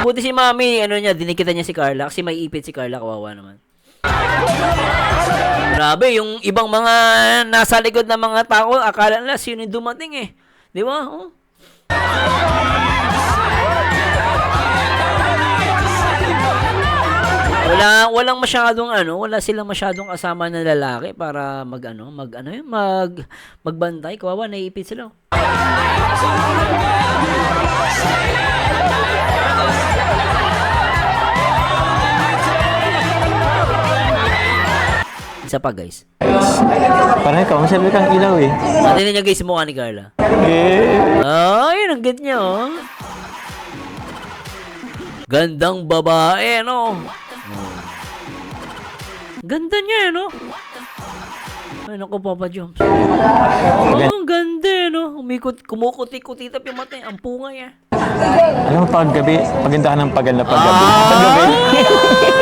Buti si Mami, ano niya, dinikita niya si Carla kasi may ipit si Carla, kawawa naman. Grabe, yung ibang mga nasa likod ng mga tao, akala nila sino yung dumating eh. Di ba? Oh. Walang masyadong wala silang masyadong kasama na lalaki para magbantay. Kawawa, naiipit sila. Isa pa, guys. Parang ikaw, masabi kang ilaw eh. Natin niya, guys, mukha ni Carla. Ay, ang ganda niya, oh. Gandang babae, no? Ganda niya, no? Ay, naku, Papa Joms. Ang ganda, no? Kumukuti-kutitap yung mata, ang punga niya. Alam mo, paggabi, pagandahan ng paganda paggabi. Paggabi.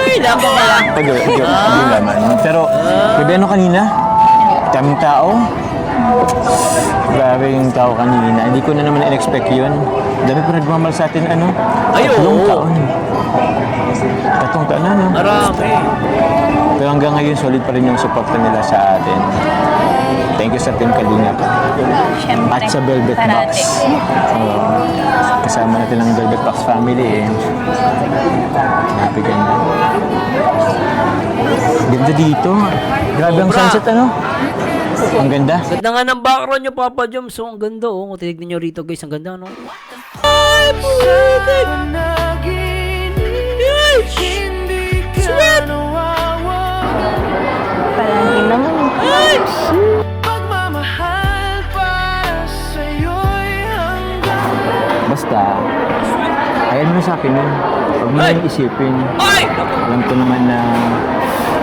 Ay, dapat pala. Paggabi, yung laman. Pero, gabi ano kanina? Daming tao. Grabe yung tao kanina. Hindi ko na naman in-expect yun. Dami pa nagmamahal sa atin, Ay, oo. Tatlong taon na, Marami. Pero hanggang ngayon, solid pa rin yung support nila sa atin. Thank you sa Team Kalingap. At sa Velvet Box. Kasama natin ang Velvet Box family eh. Happy ganda. Ganda dito. Grabe ang sunset, Ang ganda. Ganda nga ng background nyo, Papa Joms. So, ang ganda, oh. Kung tinignan nyo rito, guys, ang ganda, no? Ay, pulitin! Sweet! Palagi naman. Ay! Basta, ayan mo sa akin yun. Huwag mo nang isipin. Ay! Alam ko naman na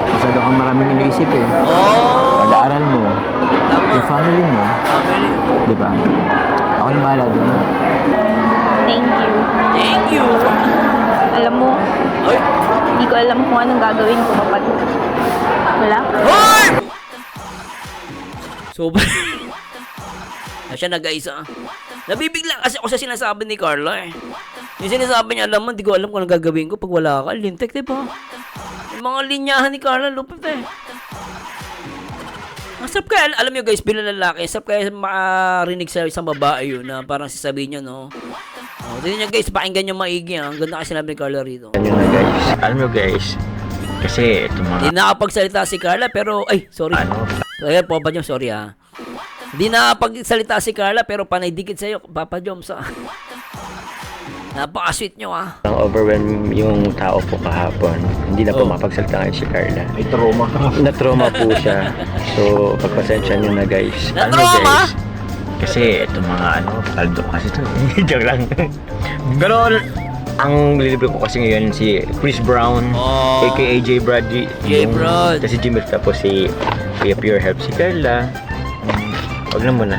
masyado kang maraming iniisip eh. Oh! Pag-aaral mo, yung family mo, di ba? Ako na bahala doon. Thank you. Thank you! Alam mo, Ay! hindi ko alam kung anong gagawin ko kapag wala. Hoy! So, siya nag-aisa. Nabibigla kasi ako sa sinasabi ni Carla eh. Yung sinasabi niya, alam mo, hindi ko alam kung anong gagawin ko pag wala ka. Lintek, diba? Yung mga linyahan ni Carla, lupit eh. Masarap kaya, alam nyo guys, bilang lalaki, masarap kaya makarinig sa isang babae yun na parang sasabihin niya, no? Oh, tignan nyo guys, pakinggan nyo maigi ha. Ang ganda kasi sinabi ni Carla rito. Alam nyo guys, kasi ito mga... Hindi nakapagsalita si Carla pero, ay, sorry. Ayan, Papa Joms, sorry ha. Hindi nakapagsalita si Carla pero panay dikit sa'yo, Papa Joms ha. Napaka-sweet nyo ha. Ang overwhelm yung tao po kahapon. Hindi na po mapagsalita ngayon si Carla. May trauma. Na-trauma po siya. So, pagpasensya nyo na guys. Na-trauma? Kasi ito mga paldo kasi ito. Joke lang. Pero ang lilibre ko kasi ngayon si Chris Brown, aka J. Bradley. J. Brad. Kasi Jimmy tapos si Kuya Pure Help si Carla. Huwag na muna.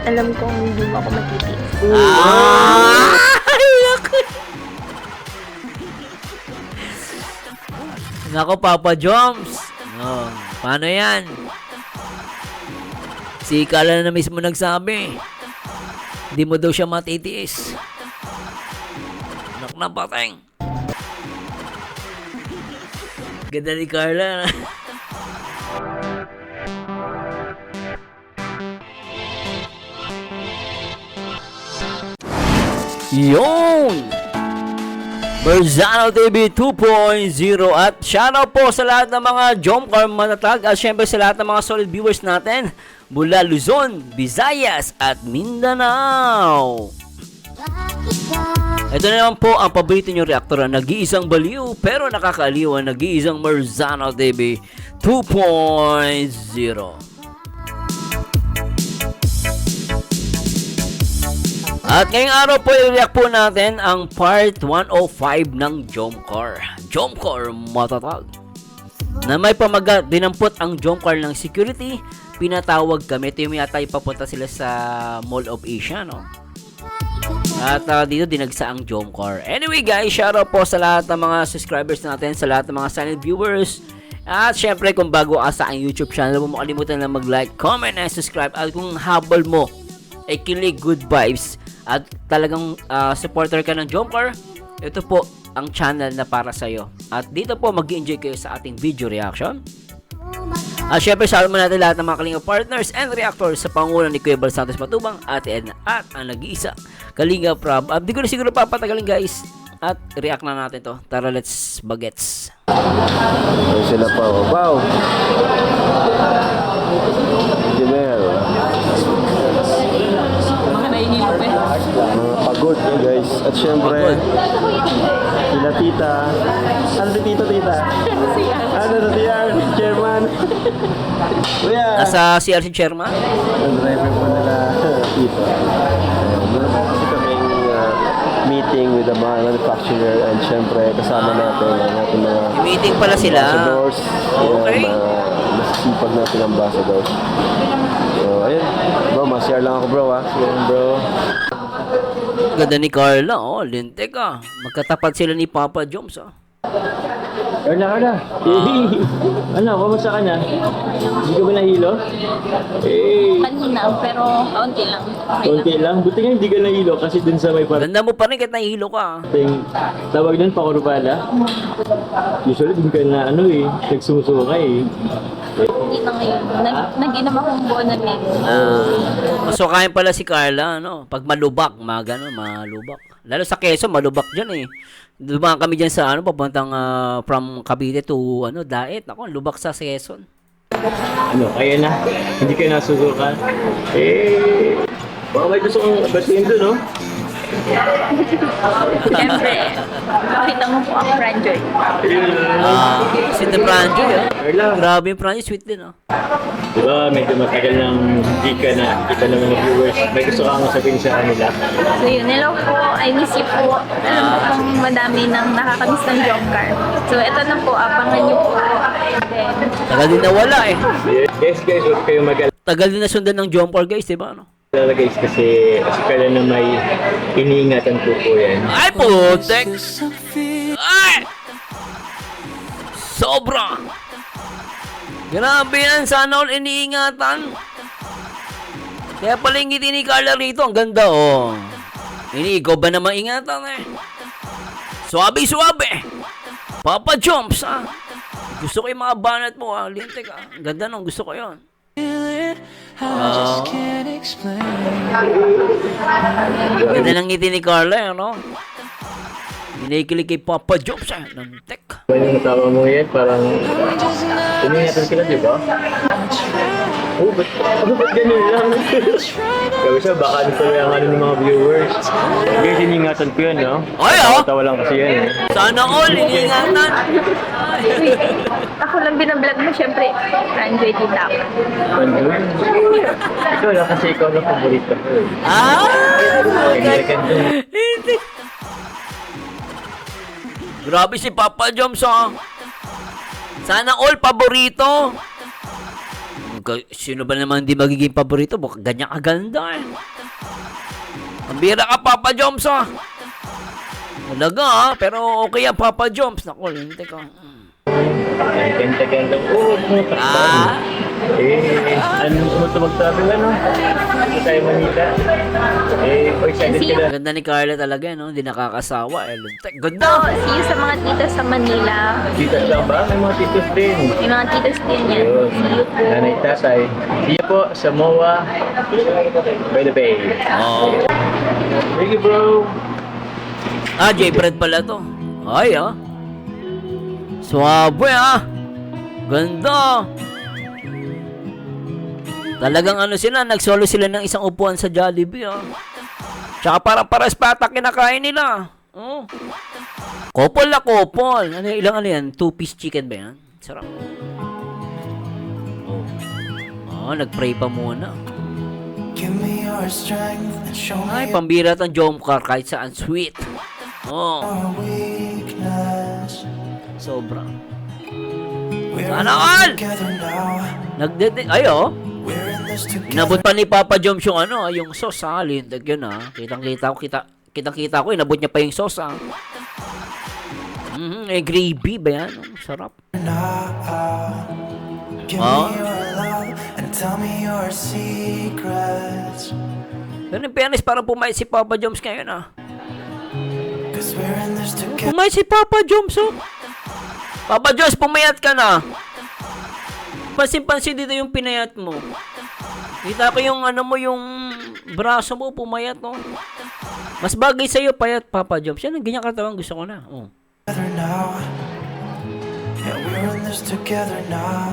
Alam kong hindi mo ako matitiis. Nako, Papa Joms. Oh, paano yan? Si Carla na mismo nagsabi. Hindi mo daw siya matitiis. Anak na pateng. Ganda ni Carla. Yun! Berzano TV 2.0 at shoutout po sa lahat ng mga Jomcar manatag at syempre sa lahat ng mga solid viewers natin mula Luzon, Visayas at Mindanao. Ito na naman po ang paborito nyo reaktor na nag-iisang baliw pero nakakaliw ang nag-iisang Berzano TV 2.0. At ngayong araw po, i-react po natin ang part 105 ng Jomcar. Jomcar matatag. Na may pamagat, dinampot ang Jomcar ng security, pinatawag kami. Ito yung yata ipapunta sila sa Mall of Asia, no? At dito dinagsa ang Jomcar. Anyway guys, shoutout po sa lahat ng mga subscribers natin, sa lahat ng mga silent viewers. At syempre kung bago ka sa aking YouTube channel, huwag mo makalimutan na mag-like, comment, and subscribe. At kung habol mo ay kilig, good vibes, at talagang supporter ka ng Jomcar, ito po ang channel na para sa'yo. At dito po mag-enjoy kayo sa ating video reaction. At syempre, shoutout mo natin lahat ng mga Kalinga partners and reactors sa pangunan ni Kuya Bal Santos Matubang, Ate Edna, at ang nag-iisa, Kalinga Prab. Di ko na siguro papatagalin guys. At react na natin to. Tara, let's bagets. Ay, sila pa. Oh. Wow! Engineer. Mga nainilo pa Mga pagod guys. At syempre, Pagod. sila tita. Ano si tita? Ano si chairman? Kuya! Nasa CR si Chairman. Ang driver po nila tita. Meron po kasi kaming meeting with the mga manufacturer and syempre kasama natin ang ating mga Meeting pala sila. ambassadors. Okay. Yung mga masisipag natin ambassadors. So, ayun. Bro, ma-share lang ako bro ha. Share bro. Ganda ni Carla, oh, lintik ah. Magkatapat sila ni Papa Joms, ah. Carla. Ano, kamusta ka na? Hindi ka ba nahilo? Kanina, pero kaunti lang. Okay lang. Okay lang. Buti nga hindi ka nahilo kasi dun sa may Ganda mo pa rin kahit nahihilo ka, ah. tawag nun, pakurubala. Usually, din ka na nagsumusuka eh. Hindi na ngayon. Nag-inom akong buo na din. Masukain pala si Carla, ano? Pag malubak, mga gano'n, malubak. Lalo sa Quezon, malubak dyan eh. Dumaan kami dyan sa, ano, papuntang from Cavite to, ano, Daet. Ako, lubak sa Quezon. Ano, kaya na. Hindi ka nasusuka. Baka may gusto kong batiin doon, no? Siyempre, pakita mo po ang Franjoy. Si The Franjo, eh. Carla, Grabe yung Franjo, sweet din, ah. diba medyo matagal nang hindi ka na kita ng mga viewers. May gusto kang sabihin sa kanila. So yun, hello po. I miss you po. Alam ko pong madami nang nakakamiss ng job car. So ito na po, abangan niyo po. Then, Tagal din nawala, eh. Yes guys, huwag kayong mag-alala Tagal din na sundan ng Jomcar, guys, diba, ano? guys kasi kala na may iniingatan po po yan. Ay, putek! Ay! Sobra! Grabe yan, sana all iniingatan. Kaya pala yung ngiti ni Carla rito, ang ganda, oh. Iniigaw ba na maingatan, eh? Suwabe-suwabe! Papa Jumps, ah. Gusto ko yung mga banat mo, ah. Lintik, ah. Ang ganda nung gusto ko yun. Ganda ng ngiti ni Carla, ano? Kinikilig kay Papa Jobs, nantek. Ba yung tama mo yan, parang iniingatan sila, di ba? Oh, ba't ganun lang? Kaya siya, baka ano tuloy ang ano ng mga viewers. Guys, iniingatan ko yan, no? Ay, oh! Tawa lang kasi yan, eh. Sana all, iniingatan. ako lang binablog mo, siyempre, Franjoy din ako. Ano? Ikaw lang kasi ikaw lang paborito ko. Hindi. Grabe si Papa Joms, ah. Sana all paborito. Sino ba naman hindi magiging paborito? Baka ganyan kaganda, eh. Ang bira ka, Papa Joms, ah. Talaga, ah. Pero okay yan, Papa Joms. Naku, hindi ka. Ay, ganda-ganda. Oo, Ah? ano mo ito magsabi ano? Ano tayo manita? Excited ka na. Ganda ni Carla talaga, no? Hindi nakakasawa, eh. Luntek. So, Ganda! see you sa mga titas sa Manila. Titas lang ba? May mga titos din. May mga titas din yan. Yun. See you po. Nanay tatay. See you po sa MOA by the Bay. Oh. Thank you, bro. J-Bread pala to. Ay, ah. Suwabe, ah. Ganda. Talagang ano sila, nagsolo sila ng isang upuan sa Jollibee, ah. Tsaka parang paras patak kinakain nila. Oh. Kopol na kopol. Ano, ilang ano yan? 2-piece chicken ba yan? Sarap. Oh, nag-pray pa muna. Ay, pambira tong Jomcar kahit saan sweet. Oh. Sobra. Sana all! Ay, oh. Inabot pa ni Papa Joms yung ano, yung sauce, ha. Lindag yun, ha. Kitang-kita ko, inabot niya pa yung sauce, ha. Gravy ba yan? Sarap. Oh. Pero in fairness, parang pumayat si Papa Joms ngayon, ha. Pumayat si Papa Joms, oh. Papa Joms, pumayat ka na. Pansin-pansin dito yung pinayat mo. Kita ko yung ano mo, yung braso mo, pumayat, no? Mas bagay sa'yo, payat, Papa Joms. Yan, ang ganyan katawan, gusto ko na. Oh.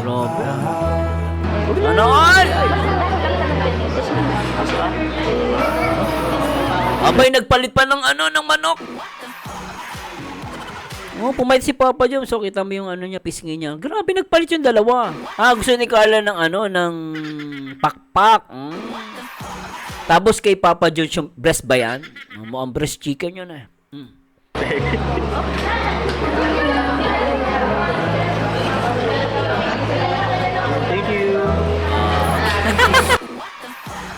Grabe. Ano, all? Abay, nagpalit pa ng ano, ng manok. Oh, pumayat si Papa Joms. So, kita mo yung ano niya, pisngi niya. Grabe, nagpalit yung dalawa. Gusto ni Carla ng ano, ng pakpak. Tapos kay Papa Joms yung breast ba yan? Mukhang breast chicken yun eh. Thank you.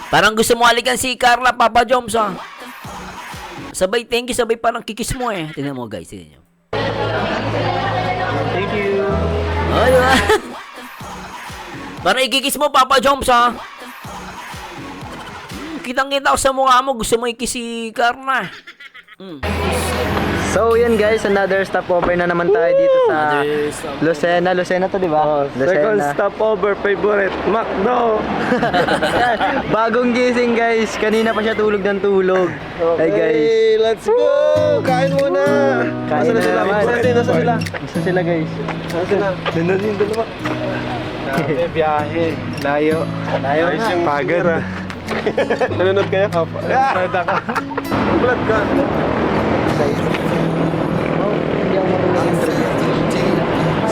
Parang gusto mo halikan si Carla, Papa Joms, ah. Sabay, thank you, sabay parang kikis mo eh. Tingnan mo guys, tingnan nyo. Thank you. Ay, parang ikikis mo, Papa Joms, ha? Kitang-kita ko sa mukha mo, gusto mo ikis si Carla. So yun guys, another stopover na naman tayo dito sa Lucena. Lucena to, di ba? Second Lucena. stopover, favorite, McDo! Bagong gising guys. Kanina pa siya tulog ng tulog. Hey guys. Hey, let's go! Kain muna! Kain Nasaan na sila? naman. Nasaan sila? Gusto sila guys. Nandun yung dalawa. Grabe, biyahe. Layo. Layo Ayos nga. yung pagod. Nanonood kayo, Kapa? Nanonood ako. Vlog ka.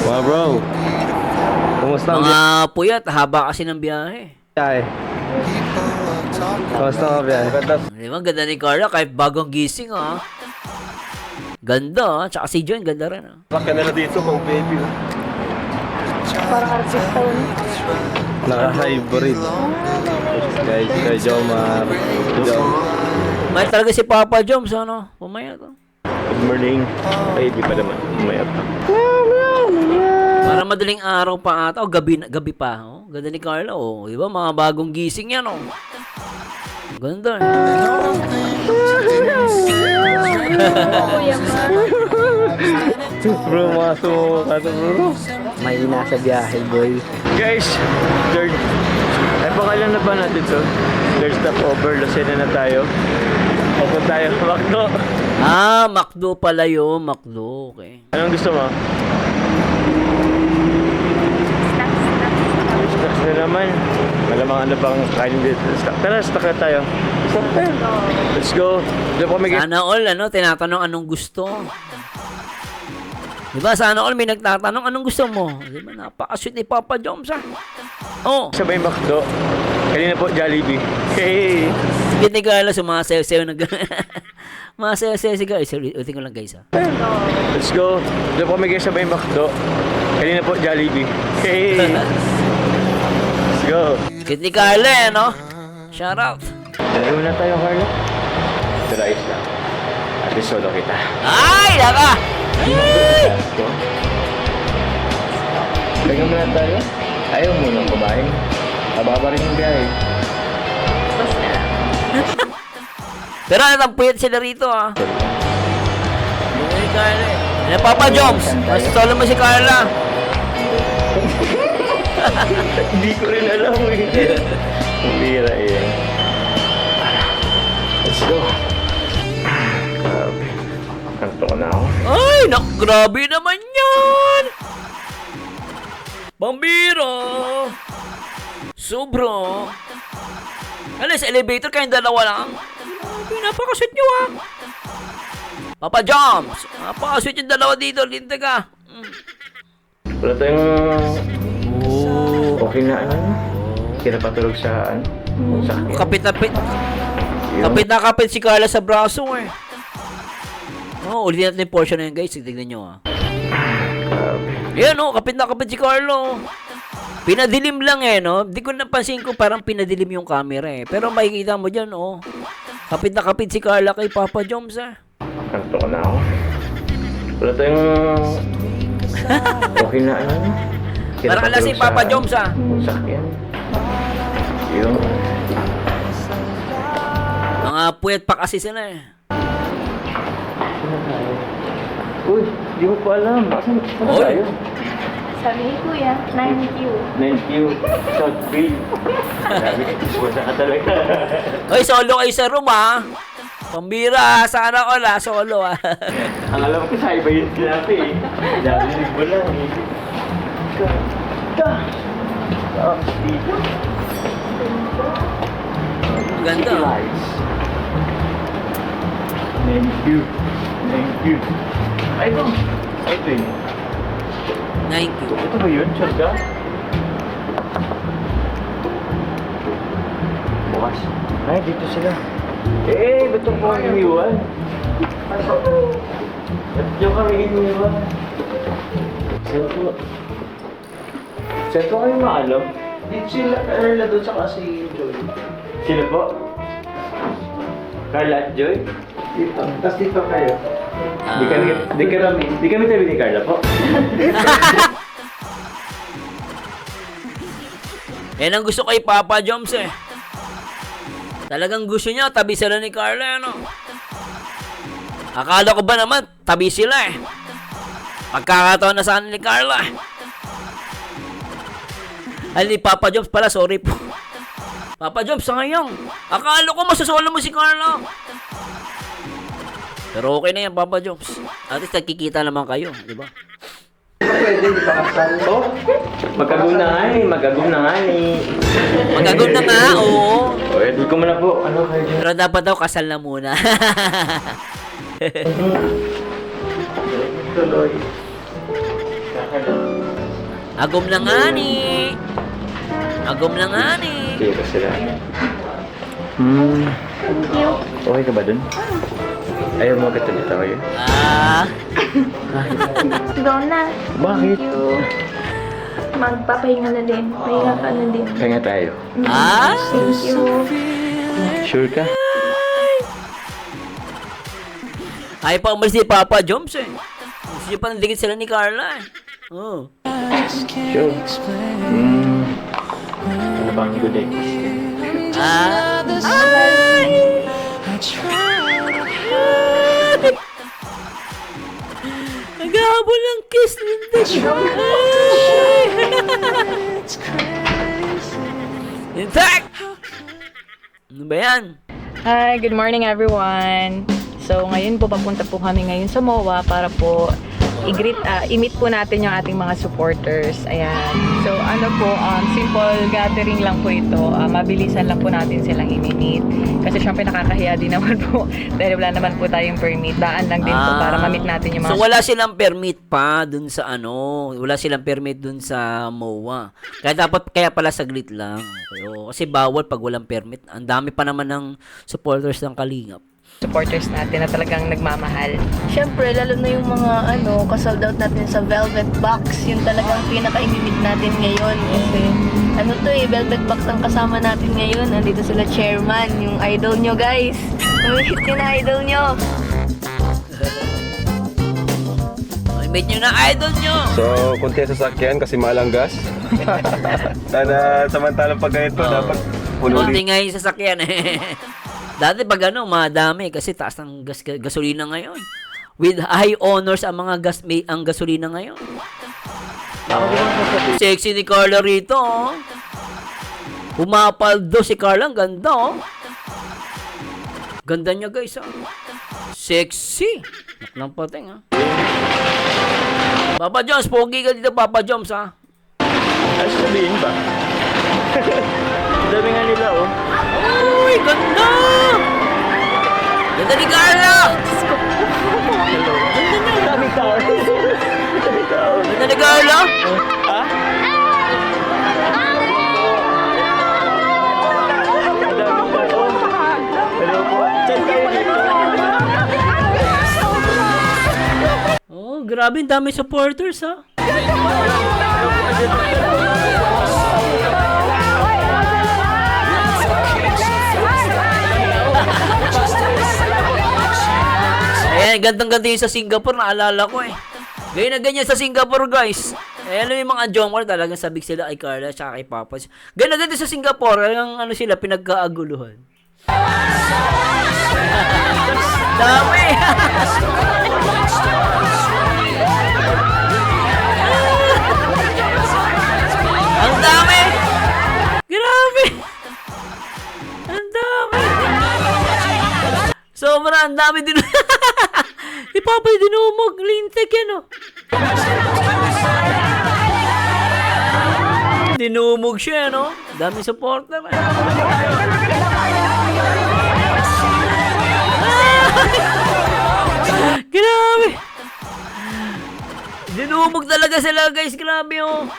Wow, bro. Kumusta ang Mga puyat, haba kasi ng biyahe. Biyahe? Kumusta ka biyahe? Di ba, ganda ni Carla, kahit bagong gising, ha? Ganda, ha? Tsaka si John, ganda rin, ha? Baka na dito, pang baby. Parang artista yun. Naka-hybrid. Guys, kay Jomar. Mahal talaga si Papa Joms, ano? Pumayat, ha? Good morning. Ay, di pa naman. Umayat pa. Para madaling araw pa ata, o gabi pa, oh. Ganda ni Carla, oh. Di ba, mga bagong gising yan, oh. Ganda, eh. Kuya Ma. Bro, masok ka to, bro. May nasa biyahe boy. Guys, third. Ay, pakailan na ba natin to? Third stopover. Lucena na tayo. Papunta tayo. Makdo. McDo pala yun, McDo, okay. Anong gusto mo? Snacks na naman. Malamang ano bang kain dito. Tara, stock na tayo. Stock tayo. Let's go. Doon pa may Sana all, ano, tinatanong anong gusto. Diba, sana all may nagtatanong anong gusto mo. Diba, napaka-sweet ni Papa Joms, ha? Oh, sabay Makdo. Kanina po, Jollibee. Hey! hindi ka alam, sumasayaw-sayaw na gano'n. Masayaw-sayaw si guys. Ulitin ko lang guys, ha? Let's go. Doon pa may sabay Makdo. Kanina po, Jollibee. Hey! Let's go. Cute ni Carla, no? Shout out. Laro na tayo Carla. Pero ayos lang. At least solo kita. Ay, naka! Lagyan mo na tayo. Ayaw mo nang kumain. Mababa rin yung biyahe. Pero natapuyat sila rito, ha? Ay, Carla. Ano, Papa Joms? Mas solo mo si Carla. Hindi ko rin alam eh. Ang bira eh. Let's go. Grabe. Kanto ko na ako. Ay, grabe naman yan! Bambiro! Sobro! Ano, sa elevator kayong dalawa lang? Grabe, napakasweet nyo, ha? Papa Joms! Napakasweet yung dalawa dito, linte ka. Wala tayong okay na ano. Kinapatulog sa ano. Sakit. Kapit-kapit. Yun. Kapit na kapit si Carla sa braso, eh. Oh, ulitin natin yung portion na yun, guys. Tignan nyo, ha? Grabe. Yan, oh, kapit na kapit si Carlo. Pinadilim lang, eh, no? Di ko napansin ko parang pinadilim yung camera, eh. Pero makikita mo dyan, oh. Kapit na kapit si Carla kay Papa Joms, eh. Kanto ko na ako. Wala tayong okay na ano. Parang ala si Papa Joms, ah. Sakyan. Yun. Mga puyat pa kasi sila, eh. Uy, di mo pa alam. Saan Oy. tayo? Sabi ni Kuya, 9Q. 9Q, Southfield. Grabe, wala ka talaga. Hoy, solo kayo sa room ha. Pambira, sana all ha, solo ha. Ang alam ko sa iba yung sinabi eh. Narinig mo lang eh. Ganda. Thank you. Thank you. Ay, ito. Ay, ito yun. 9Q. Ito ba yun? Sure ka? Bukas. Ay, dito sila. Eh, ba't ito po iniwan? Ba't nyo kami iniwan? Saan po? Saan po kayo maalam? Dito sila, Carla doon sa kasi Joy. Sila po? Carla at Joy? Dito. Tapos dito kayo. Di kami tabi ni Carla po. Yan ang gusto kay Papa Joms eh. Talagang gusto niya, tabi sila ni Carla, ano? Akala ko ba naman, tabi sila eh. Pagkakataon na sana ni Carla eh. Ay, ni Papa Joms pala, sorry po. Papa Joms, sayang. Akala ko masasolo mo si Carla. Pero okay na yan, Papa Joms. At least nagkikita naman kayo, di ba? Pwede, di pa kasal. Oh, magagum na nga eh. Magagum na nga eh. Magagod na nga, oo. O, edul ko muna po. Ano kayo dyan? Pero dapat daw kasal na muna. Tuloy. Agom na nga ni. Agom na nga ni. Sige ka sila. Thank you. Okay ka ba dun? Ayaw mo kita dito kayo? Ah, Go na. Bakit? Thank you. Magpapahinga na din. Pahinga ka na din. Kaya nga tayo. ah. Thank you. Sure ka? Ay pa umalis si Papa Joms eh. Gusto niya pa nandikit sila ni Carla eh. Oh. Sure. Ano bang good day? Ah. Naghahabol ng kiss nito. In fact! Ano ba yan? Hi, good morning everyone. So ngayon po papunta po kami ngayon sa MOA para po i-meet po natin yung ating mga supporters. Ayan. So ano po, simple gathering lang po ito. Mabilisan lang po natin silang i-meet. Kasi syempre nakakahiya din naman po. Dahil wala naman po tayong permit. Daan lang din po para ma-meet natin yung mga So wala silang permit pa dun sa ano, wala silang permit dun sa MOA. Kaya pala saglit lang. Pero, kasi bawal pag walang permit. Ang dami pa naman ng supporters ng Kalingap. supporters natin na talagang nagmamahal. Siyempre, lalo na yung mga kasold out natin sa Velvet Box. Yun talagang pinaka-inimig natin ngayon. Kasi Velvet Box ang kasama natin ngayon. Andito sila chairman, yung idol nyo guys. Namit nyo na idol nyo. Meet nyo na idol nyo! So, kunti sa sasakyan kasi malang gas. Sana samantalang pag ganito, dapat puno Kunti din. nga yung sasakyan eh. Dati pag madami kasi taas ng gasolina ngayon. With high honors ang mga ang gasolina ngayon. Sexy ni Carla rito, oh. Pumapaldo si Carla, ang ganda, oh. Ganda niya, guys, oh. Sexy. Naklang pating, ah. Papa Joms, pogi ka dito, Papa Joms, ha. Ano sabihin ba? Dami nga nila, oh. Uy, ganda! Ganda ni Carla! Dami tao. Dami tao. Ganda ni Carla! Ha? Dami tao. Hello po. Saan kayo dito? Oh, grabe, ang dami supporters, ha. Ayan, gandang-ganda yung sa Singapore, naalala ko eh. Ganyan na ganyan sa Singapore, guys. Eh, alam yung mga Jomar talagang sabik sila kay Carla at kay Papa. Ganyan na din sa Singapore, yung ano sila, pinagkaaguluhan. Dami! Ang dami din. Ipapa dinumog. Lintek yan, oh. Dinumog siya, no? Dami supporter. Grabe. Dinumog talaga sila, guys. Grabe, oh.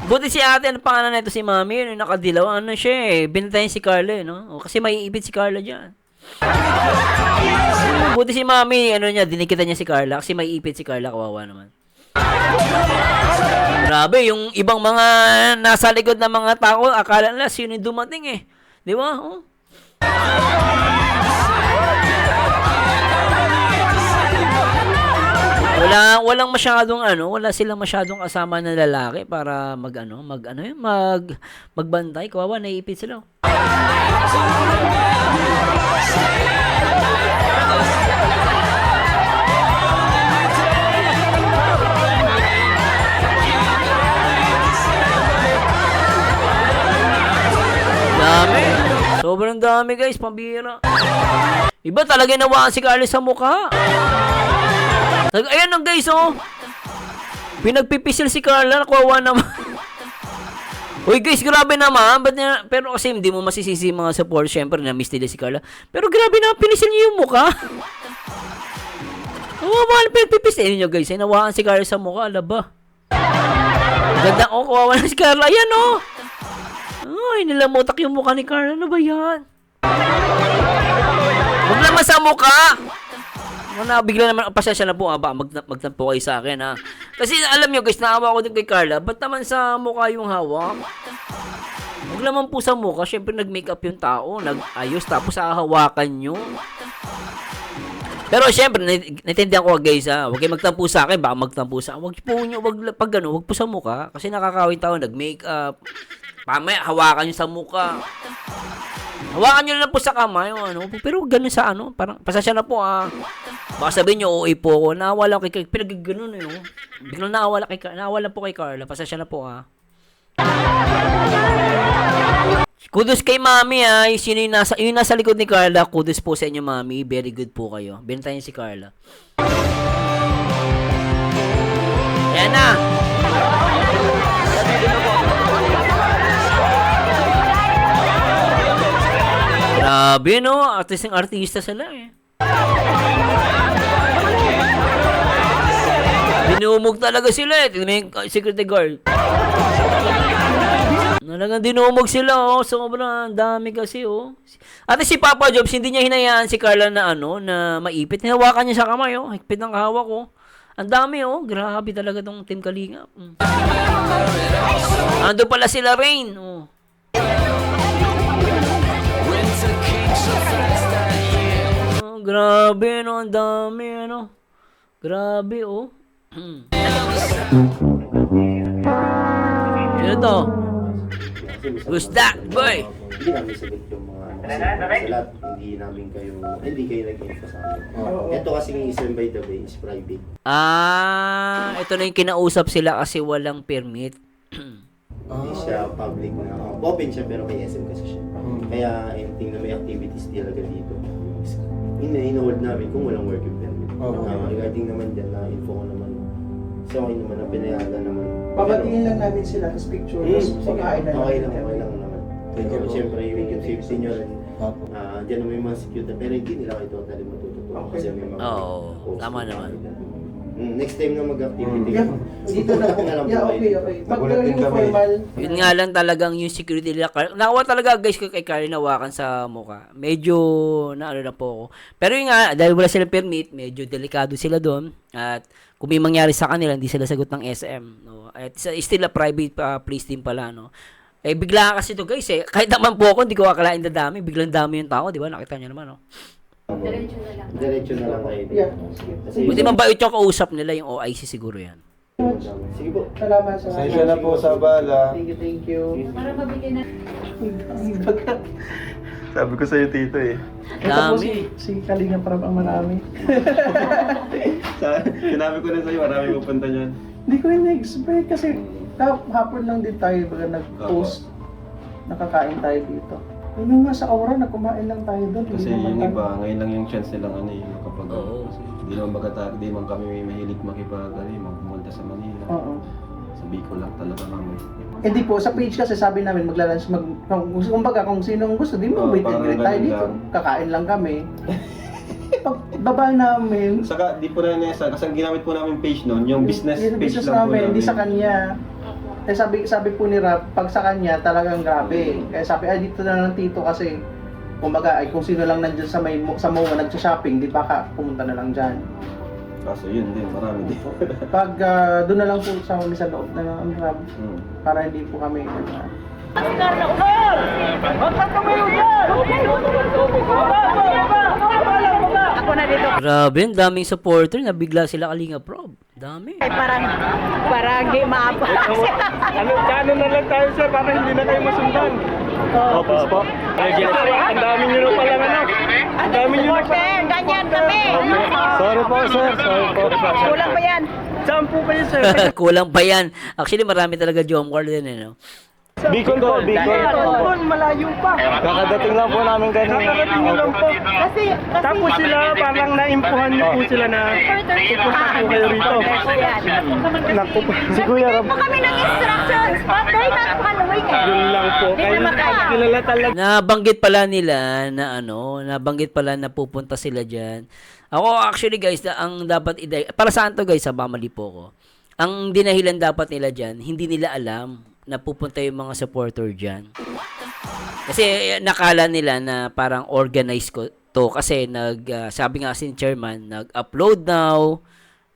Buti si ate, ano pangalan na ito si mami, yun, yung nakadilaw, ano siya eh, bintayin si Carla, no? O, kasi may ibig si Carla dyan. Buti si mami, ano niya, dinikita niya si Carla, kasi may ipit si Carla, kawawa naman. Grabe, yung ibang mga nasa likod ng mga tao, akala nila sino yung dumating eh. Di ba? Oh. Walang masyadong wala silang masyadong kasama na lalaki para magbantay. Kawawa, naiipit sila. Dami. Sobrang dami, guys, pambira. Iba talaga nawaan si Carlos sa mukha. Ayan lang, guys, oh. Pinagpipisil si Carla, kawawa naman. Uy, guys, grabe naman. Pero kasi hindi mo masisisi mga support, syempre na miss nila si Carla. Pero grabe naman, pinisil niyo yung mukha. Kawawa na pinagpipisil niyo, guys. Ay, nawaan si Carla sa mukha, alaba. Ganda, oh, kawawa na si Carla. Ayan, oh. Ay, nilamutak yung mukha ni Carla. Ano ba yan? Huwag naman sa mukha. Bigla naman, pasensya na po, magtampo kayo sa akin, ha. Kasi alam nyo, guys, naawa ko din kay Carla. Ba't naman sa mukha yung hawak? Huwag naman po sa mukha. Siyempre, nag-makeup yung tao, nag-ayos, tapos hahawakan nyo. Pero siyempre, naintindihan ko, guys, ha. Huwag kayo magtampo sa akin, baka magtampo sa akin. Huwag po nyo, wag po sa mukha. Kasi nakakawin tao, nag-makeup. Pamaya, hawakan nyo sa mukha. Hawakan nyo lang po sa kamay, pero ganun sa parang, pasensya na po, baka sabihin nyo, OA po ako, nawala kay Carla, pinag-ganon, biglang nawala po kay Carla, pasensya na po, Kudos kay mami, yung nasa likod ni Carla, kudos po sa inyo, mami, very good po kayo, bintayin si Carla. Ayan na. Grabe, no? Artista sila, eh. Dinumog talaga sila, eh. Tingnan yung security guard. Talagang dinumog sila, oh. Sobrang dami kasi, oh. At si Papa Jobs, hindi niya hinayaan si Carla na, na maipit. Hinawakan niya sa kamay, oh. Higpit ng kahawak, oh. Ang dami, oh. Grabe talaga tong Team Kalingap. Ando pala sila, Rain, oh. Grabe, ang dami, Grabe, oh. Sino to? Who's that, boy? Hindi namin sagot yung mga sa lahat. Hindi kayo nag-info sa amin. Ito kasi yung isang by the way is private. Ito na yung kinausap sila kasi walang permit. Hindi siya public na. Open siya pero may SM kasi siya. Kaya anything na may activities talaga dito. Ina-hold namin kung walang working permit. Regarding naman dyan, na-info ko naman. So, okay naman, na pinayagan naman. Papatingin lang namin sila, tapos picture, tapos pagkain na okay lang naman. Pero siyempre, yung safety nyo rin, dyan naman yung mga security, pero hindi nila kayo totally matututuwa. Kasi may mga tama naman. Next time na mag-activity. Dito na po. Okay. Pag yung formal. Yun nga lang talagang yung security nila. Nakawa talaga, guys, kay Carla, nawakan sa mukha. Medyo, na po ako. Pero yun nga, dahil wala silang permit, medyo delikado sila doon. At kung may mangyari sa kanila, hindi sila sagot ng SM. No? At still a private place din pala, no? Eh, bigla kasi to, guys, eh. Kahit naman po ako, hindi ko akalain na dami. Biglang dami yung tao, di ba? Nakita nyo naman, no? Diretso na lang kayo. Yeah. Buti mabait yung kausap nila, yung OIC siguro yan. Sige po. Salamat sa Pasensya na po sa bala. Thank you. Para mabigyan na. Sabi ko sa'yo, Tito, eh. Ito po Dami. si Kalinga Prab ang marami. Sinabi ko na sa'yo, marami pupunta niyan. Hindi ko in-expect kasi hapon lang din tayo baga nag-post. Nakakain tayo dito. Yun nga sa Aura, kumain lang tayo doon. Kasi Hindi yung naman iba, ngayon lang yung chance nilang makapag Oo. Kasi di naman kami mahilig pumunta sa Manila. Oo. Sa Bicol lang talaga kami. Hindi po, sa page kasi sabi namin maglalunch, kumbaga kung sinong gusto, di mo wait and parang greet tayo ganun dito. lang. Kakain lang kami. Pag baba namin, Saka di po na nasa, kasi ang ginamit po namin page noon, yung business yung page business lang po namin, namin. hindi sa kanya. Eh sabi po ni Rap, pag sa kanya talagang grabe. Kaya sabi, ay dito na lang tito kasi kumbaga ay kung sino lang nandiyan sa MOA nagsa-shopping, di ba pumunta na lang diyan. Kaso yun din, marami din. Pag doon na lang po sa kami sa loob na ang Rap, para hindi po kami Ako na dito. Grabe, ang daming supporter. Nabigla sila Kalinga Prob. Dami. Ay, parang di maapa. Ano na lang tayo sir para hindi na kayo masundan. Opo. Ang dami nyo na palang Ang dami nyo na palang. Ganyan kami. Sorry po sir, sorry po. Kulang pa yan. Saan po kayo sir? Kulang pa yan. Actually, marami talaga Jomcar din, no? Bicol po, Bicol. doon, malayo pa. Kakadating lang po namin kanina. Kakadating nyo lang po. Tapos sila, parang naimpuhan nyo po sila na pupunta po kayo rito. Naku po. Si Kuya Rob. Kami ng instructions. Patay na maluwi ka. Yun lang po. Kaya kilala talaga. Nabanggit pala nila na nabanggit pala na pupunta sila diyan. Ako actually guys, ang dapat para saan to guys, sa Bamali po ko. Ang dinahilan dapat nila diyan, hindi nila alam na pupunta yung mga supporter diyan. Kasi nakala nila na parang organized ko to kasi sabi nga si chairman, nag-upload now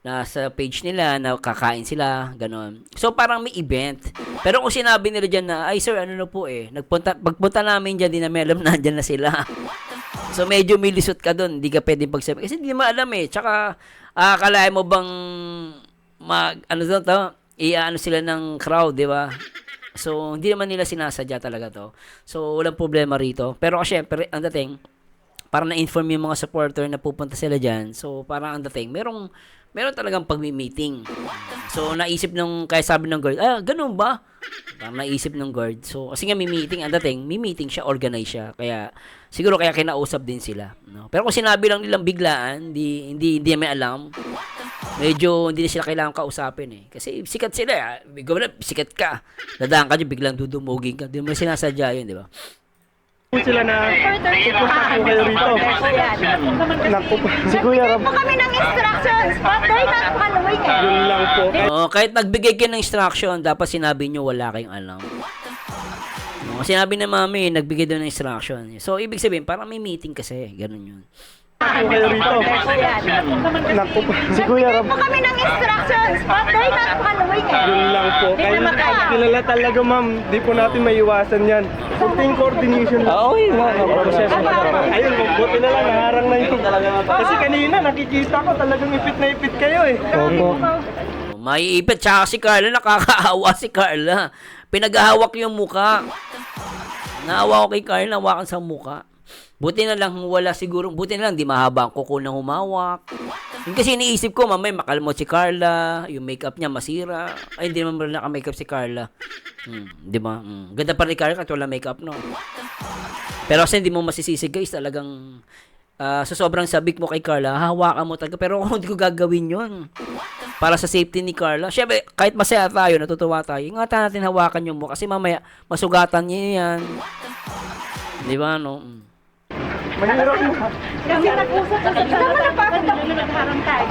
nasa page nila na kakain sila, ganon. So parang may event. Pero kung sinabi nila diyan na, ay sir, ano na po pagpunta namin diyan, di namin alam na nandiyan na sila. So medyo may lisot ka doon, hindi ka pwedeng pagsabi. Kasi hindi mo alam Tsaka akalain mo bang ano sila ng crowd, di ba? So hindi naman nila sinasadya talaga to. So walang problema rito. Pero syempre, ang dating para na-inform yung mga supporter na pupunta sila diyan. So parang ang dating meron talagang pagmi-meeting. So naisip kaya sabi ng guard, ganun ba? Parang naisip ng guard. So kasi nga may meeting siya, organize siya. Kaya siguro kaya kinausap din sila, no? Pero kung sinabi lang nilang biglaan, hindi may alam. Medyo hindi na sila kailangan kausapin Kasi sikat sila. Ikaw na, sikat ka. Dadaan ka dyan, biglang dudumugin ka. Hindi mo sinasadya yun, di ba? Sila na pupunta po kayo rito. Naku po. Si Kuya Rob. Kami ng instructions. Patay na maluwi ka. Yun lang po. Kahit nagbigay kayo ng instruction, dapat sinabi nyo wala kayong alam. Sinabi na mami, nagbigay doon ng instruction. So, ibig sabihin, parang may meeting kasi. Ganun yun. Kayo rito. Naku po. Si Kuya Rob. Kami ng instructions. Patay na maluwi ka. Yun lang po. Kaya kilala talaga ma'am. Di po natin maiwasan yan. Kunting coordination lang. Okay na. Ayun, buti na lang. Naharang na yun. Kasi kanina nakikita ko talagang ipit na ipit kayo Opo. Maiipit. Tsaka si Carla, nakakaawa si Carla. Pinaghahawak yung muka. Naawa ko kay Carla, nawakan sa muka. Buti na lang di mahaba ang kuko na humawak. Yung kasi iniisip ko, mamay makalmot si Carla, yung makeup niya masira. Ay, hindi naman naka-makeup si Carla. Di ba? Ganda pa rin Carla kahit wala makeup, no? Pero kasi hindi mo masisisi guys, talagang sa sobrang sabik mo kay Carla, hahawakan mo talaga. Pero kung hindi ko gagawin yun, para sa safety ni Carla, syempre, kahit masaya tayo, natutuwa tayo, ingatan natin hawakan yung mo kasi mamaya masugatan niya yan. Di ba, no? Mahirap mo. Kami nag-usap sa tama na pa. Nagharang tayo.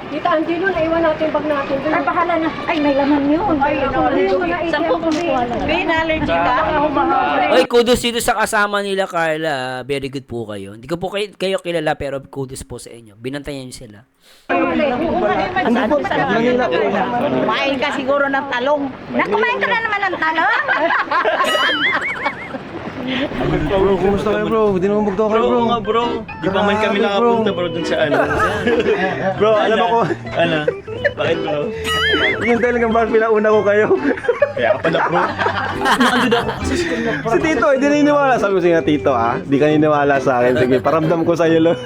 Dito, Angelo, naiwan natin yung bag natin. Ay, bahala na. Ay, may laman yun. Ay, Sampo kung May allergy ka? Oy, kudos dito sa kasama nila, Carla. Very good po kayo. Hindi ko po kayo kilala, pero kudos po sa inyo. Binantayan niyo sila. Kumain ka siguro ng talong. Nakumain ka na naman ng talong. Bro, kumusta kayo bro? Di naman bugto kayo bro. nga bro. Di pa man kami nakapunta bro dun sa Bro, alam ako. Ano? Bakit bro? Yun talagang bakit pinauna ko kayo. Kaya ka pala bro. Si Tito, hindi naniniwala. Sabi ko siya Tito di ka naniniwala sa akin. Sige, paramdam ko sa'yo lo.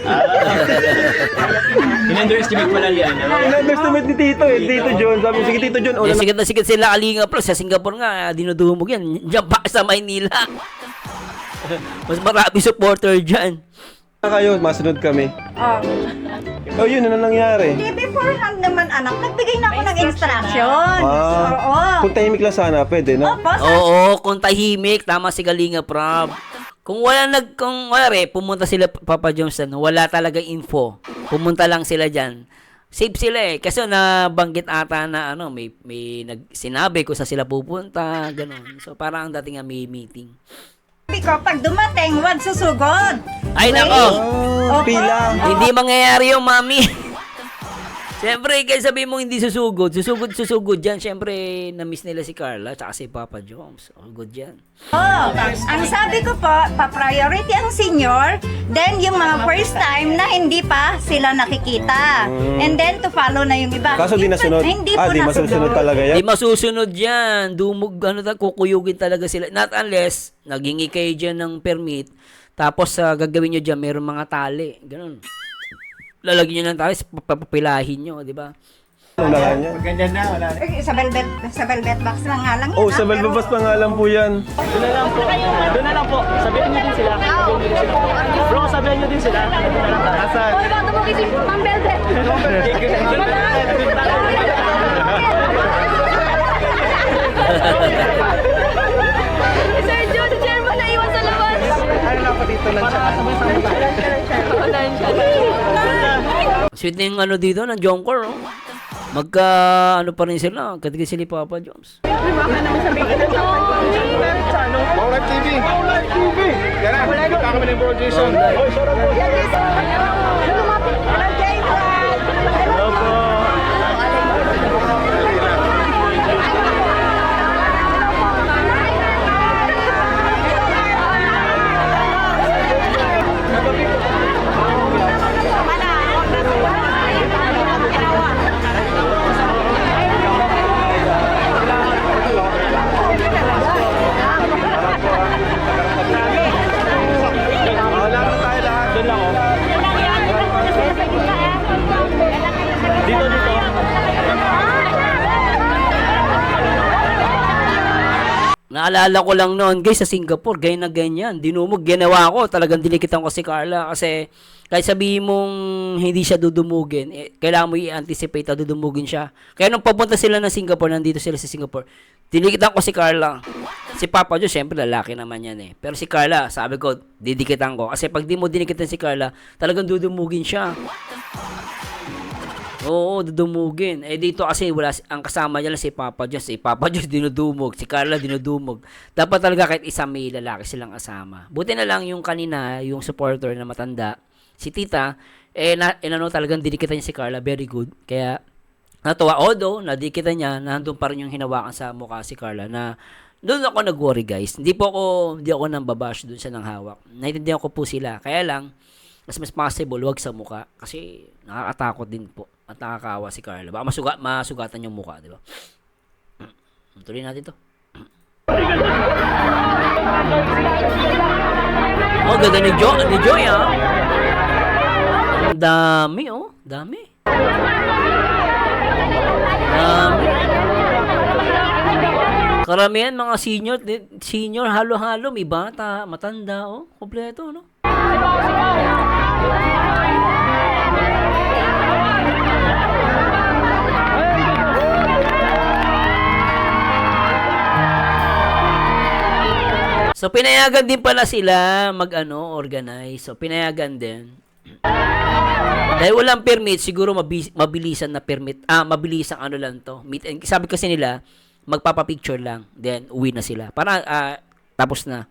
In-underestimate pala yan. In-underestimate ni Tito Tito John. Sabi ko, sige Tito John. Sikat na sikat sila Kalinga Pro. Sa Singapore nga, dinudumog yan. Diyan pa sa Maynila. Mas marami supporter dyan. Kayo, masunod kami. Oh. Oh, yun, ano nangyari? Di beforehand naman anak, nagbigay na ako ng instruction. Ah, Oo. kung tahimik lang sana, pwede, no? Opo, Oo, kung tahimik, tama si Kalinga Prab. Kung wala pumunta sila Papa Johnson, wala talaga info. Pumunta lang sila diyan. Safe sila eh. Kasi nabanggit ata na may sinabi kung sa sila pupunta, ganun. So parang ang dating nga may meeting. sabi ko, pag dumating, wag susugod. Ay nako, Oh, pila. hindi mangyayari yung mami. Siyempre, kaya sabi mo hindi susugod dyan. Siyempre, na-miss nila si Carla tsaka si Papa Joms. Oh, good yan. Oh, ang sabi ko po, pa-priority ang senior, then yung mga first time na hindi pa sila nakikita. And then to follow na yung iba. Kaso di nasunod. Hindi po Di masusunod nasunod. talaga yan. Di masusunod yan. Kukuyugin talaga sila. Not unless, naghingi kayo dyan ng permit, tapos gagawin nyo dyan, mayroong mga tali. Ganun. Lalagyan nyo ng tali, papapilahin nyo, di ba? Unahan niya. Ganyan na, wala na. Sa velvet box lang nga lang yun. Oh, sa Belbabas pa nga lang po yan. Doon na lang po. Sabihin niyo din sila. Bro, sabihin niyo din sila. Asan? Sir Joe, si Chairman na iwan sa labas. Ano lang ako dito lang siya. Sweet na yung dito, ng Joncor, oh. Pa rin sila, katigil sila ni Papa Joms. Live TV! Live TV! Yan na, kita kami ni Bro Jason. Hello po. Naalala ko lang noon, guys, sa Singapore, ganyan na ganyan. Dinumog, ginawa ko. Talagang dinikitan ko si Carla kasi kahit sabihin mong hindi siya dudumugin, kailangan mo i-anticipate na dudumugin siya. Kaya nung papunta sila ng Singapore, nandito sila sa Singapore, dinikitan ko si Carla. Si Papa Joe, syempre lalaki naman yan eh. Pero si Carla, sabi ko, didikitan ko. Kasi pag di mo dinikitan si Carla, talagang dudumugin siya. Oo, dudumugin. Eh dito kasi ang kasama niya lang si Papa Joe. Si Papa Joe dinudumog, si Carla dinudumog. Dapat talaga kahit isa may lalaki silang kasama. Buti na lang yung kanina, yung supporter na matanda, si Tita, talagang dinikitan niya si Carla, very good. Kaya natuwa, although nadikitan niya, nandun pa rin yung hinawakan sa mukha si Carla na doon ako nag-worry, guys. Hindi ako nang babash doon siya ng hawak. Naintindihan ko po sila. Kaya lang, mas possible, wag sa mukha. Kasi nakakatakot din po. At nakakaawa si Carla. Baka masugatan yung mukha, di ba? Tuloy natin to. Oh, ganda ni Joy, ah. Ang dami, oh. Dami. Karamihan mga senior, halo-halo, may bata, matanda, oh. Kompleto, no? So, pinayagan din pala sila organize. So, pinayagan din. Dahil walang permit, siguro mabilisan na permit. Mabilisan lang to. Sabi kasi nila, magpapapicture lang. Then, uwi na sila. Para, tapos na.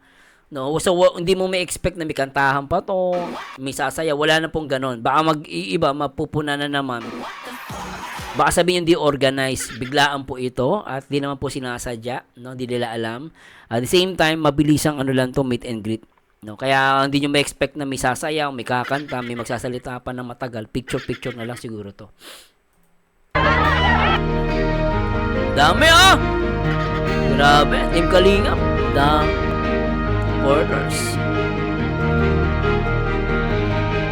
No? So, hindi mo may expect na may kantahan pa to. May sasaya. Wala na pong ganon. Baka mag-iiba, mapupuna na naman. Baka sabihin hindi organized, biglaan po ito at di naman po sinasadya, no? Di nila alam. At the same time, mabilisang lang to, meet and greet. No? Kaya hindi nyo ma-expect na may sasayaw, may kakanta, may magsasalita pa ng matagal. Picture na lang siguro to. Dami, ah! Grabe, Team Kalingap. Supporters.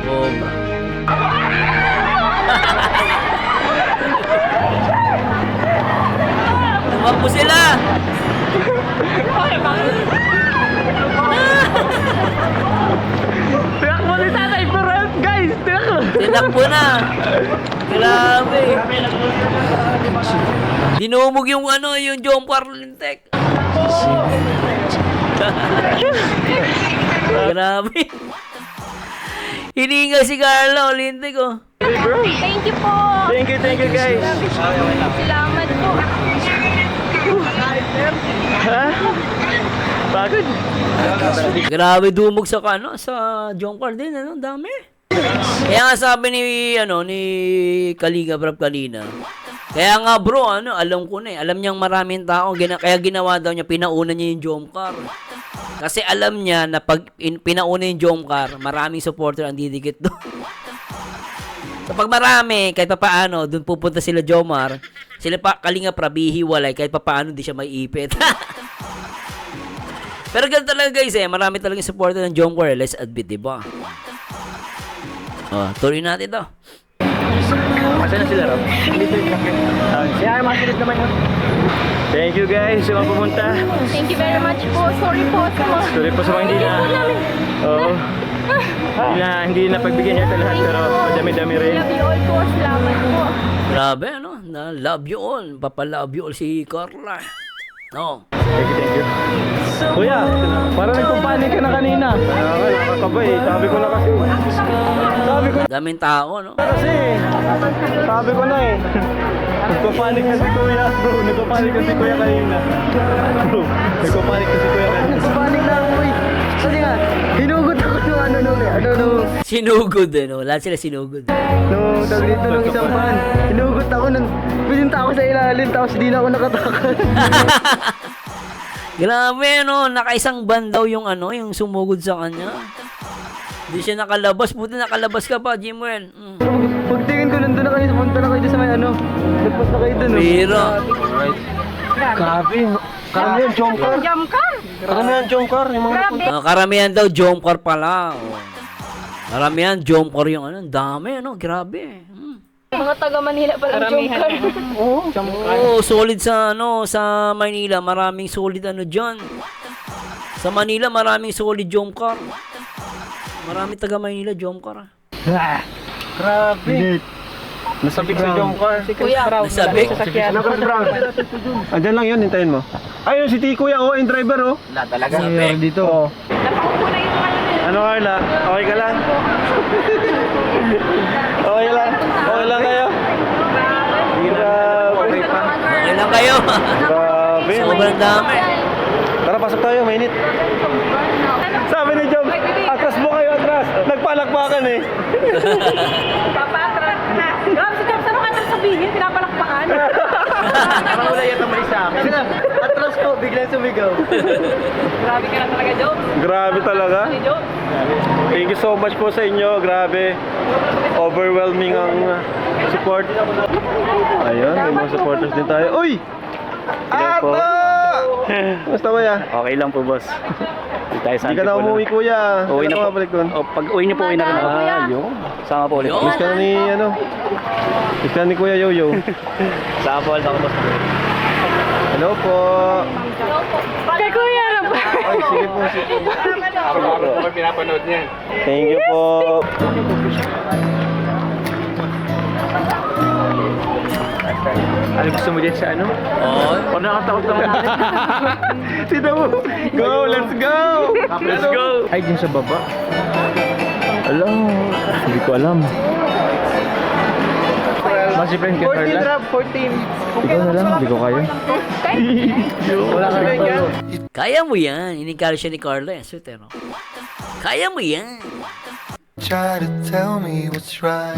Cobra. Tumakbo sila! Tinakbo na. Grabe. Dinumog yung yung jump car lintek. Grabe. Hininga si Carlo, lintek oh. Thank you po. Thank you guys. Salamat po. Ha? Pagod. Grabe dumog sa sa jump car din, dami. Kaya nga sabi ni Kalinga Brab kanina. Kaya nga bro, alam ko na alam niyang maraming tao, kaya ginawa daw niya, pinauna niya yung jump car. Kasi alam niya na pag pinauna yung jump car, maraming supporter ang didikit doon. Kapag marami, kahit papaano, doon pupunta sila Jomar, sila pa Kalinga Prab, hiwalay, kahit papaano di siya maiipit. Pero ganun talaga guys marami talagang supporter ng Jomcar, let's admit, diba? Tuloy natin to. Masa na sila, Rob? Siya, masunod naman yun. Thank you guys sa mga pumunta. Thank you very much po. Sorry po sa mga... Sorry po sa mga hindi na. Oo. Hindi na pagbigyan niya ito lahat, pero madami-dami rin. Love you all po. Salamat po. Grabe, na love you all. Papa-love you all si Carla. No. Thank you. Kuya, parang nagpapanik ka na kanina. Nakakabay. Sabi ko na kasi. Daming tao, no? Kasi, sabi ko na nagpapanik na si Kuya, bro. Nagpapanik na si Kuya kanina. Bro, nagpapanik na si Kuya kanina. Nagpapanik na ako Kasi nga, hinugot ako nung Sinugod no? Lahat sila sinugod. Nung tawag dito nung isang pan. Hinugot ako pininta ako sa ilalim, tapos di na ako nakatakan. Grabe, nakaisang ban daw yung yung sumugod sa kanya. Hindi siya nakalabas. Buti nakalabas ka pa, Jimwell. Pagtingin ko, nandun na kayo, punta na kayo sa may nagpas na kayo dun. Pero, grabe. Karamihan jump car. Karamihan jump car. karamihan daw jump car pala. Karamihan jump car yung ang dami, grabe. Mga taga Manila pala jump car. Oo, solid sa sa Manila, maraming solid diyan. Sa Manila, maraming solid jump car. Marami taga Manila jump car. Grabe. Nasabik sa jump car. Nasabik. Ano ka, Brown? Andyan lang yun, hintayin mo. Ayun, si Tiko yan, yung driver, Wala talaga. dito. Ano, Carla? Okay ka lang? Okay lang? Okay lang kayo? Grabe. Okay lang kayo. Grabe. Sobrang dami. Tara, pasok tayo, mainit. Sabi ni Jom, atras mo kayo, atras. Nagpalakpakan Papatras na. Grabe si Jobs, ano ka nang sabihin? Pinapalakpakan? Parang wala yan naman sa akin. Atras po, biglang sumigaw. Grabe ka na talaga, Jobs. Grabe talaga. Thank you so much po sa inyo. Grabe. Overwhelming ang support. Ayun, may mga supporters din tayo. Uy! Apo! Basta ba ya? Okay lang po, boss. Hindi ka na umuwi, kuya. Uwi na po. Balik doon. Pag uwi niyo po, uwi na rin ako. Yun. Sama po ulit. Miss ka na ni, miss ka na ni Kuya Yoyo. Sama po ulit ako, boss. Hello po. Kay Kuya na ba? Ay, sige po. Ako pinapanood niyan. Thank you po. Ano gusto mo dyan sa Oo. O nakatakot naman. Sino mo? Go, let's go! Let's go! Ay, dyan sa baba. Alam, hindi ko alam. Mas friend ka, Carla? 14. Ikaw na lang, hindi ko kaya. Wala ka rin yan. Kaya mo yan. Inikali siya ni Carla. Sweet, Kaya mo yan. Try to tell me what's right.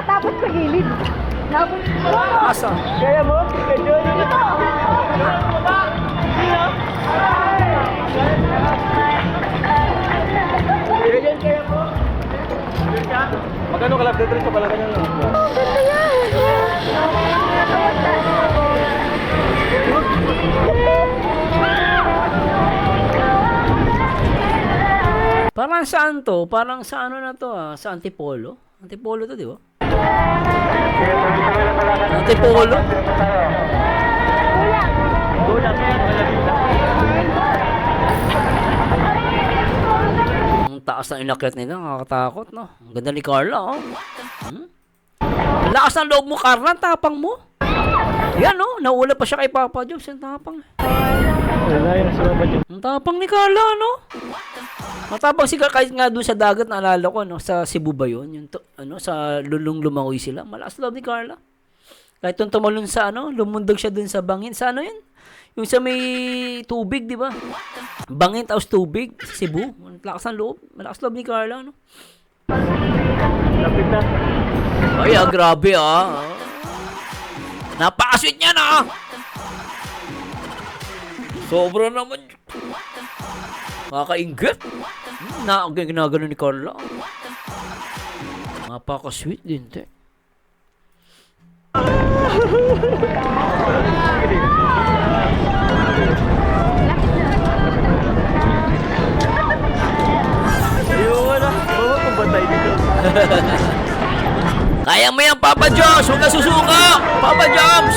Tapos sa gilid. Asa? Kaya mo? Magkano kalap dito sa palagan nyo? Parang saan to? Parang sa na to Sa Antipolo? Antipolo to, di ba? Antipolo? taas ng inakyat nila, nakakatakot, no? Ang ganda ni Carla, oh. Lakas ng loob mo, Carla, ang tapang mo. Yan, no? Naula pa siya kay Papa Jobs, ang tapang. Ang tapang ni Carla, no? Matapang si Carla, kahit nga doon sa dagat, naalala ko, no? Sa Cebu ba yun? Yung sa lulong lumangoy sila. Malakas loob ni Carla. Kahit yung tumalon sa lumundag siya dun sa bangin. Sa yun? Yung sa may tubig, di ba? Bangin tapos tubig sa Cebu. Malakas ng loob. Malakas loob ni Carla, no? Lapit na. Ay, grabe, Napakasweet niya, na! Sobra naman. Makakainggit. Ginagano ni Carla. Napakasweet din, te. Kaya mo yan, Papa Joms! Huwag ka susuko! Papa Joms!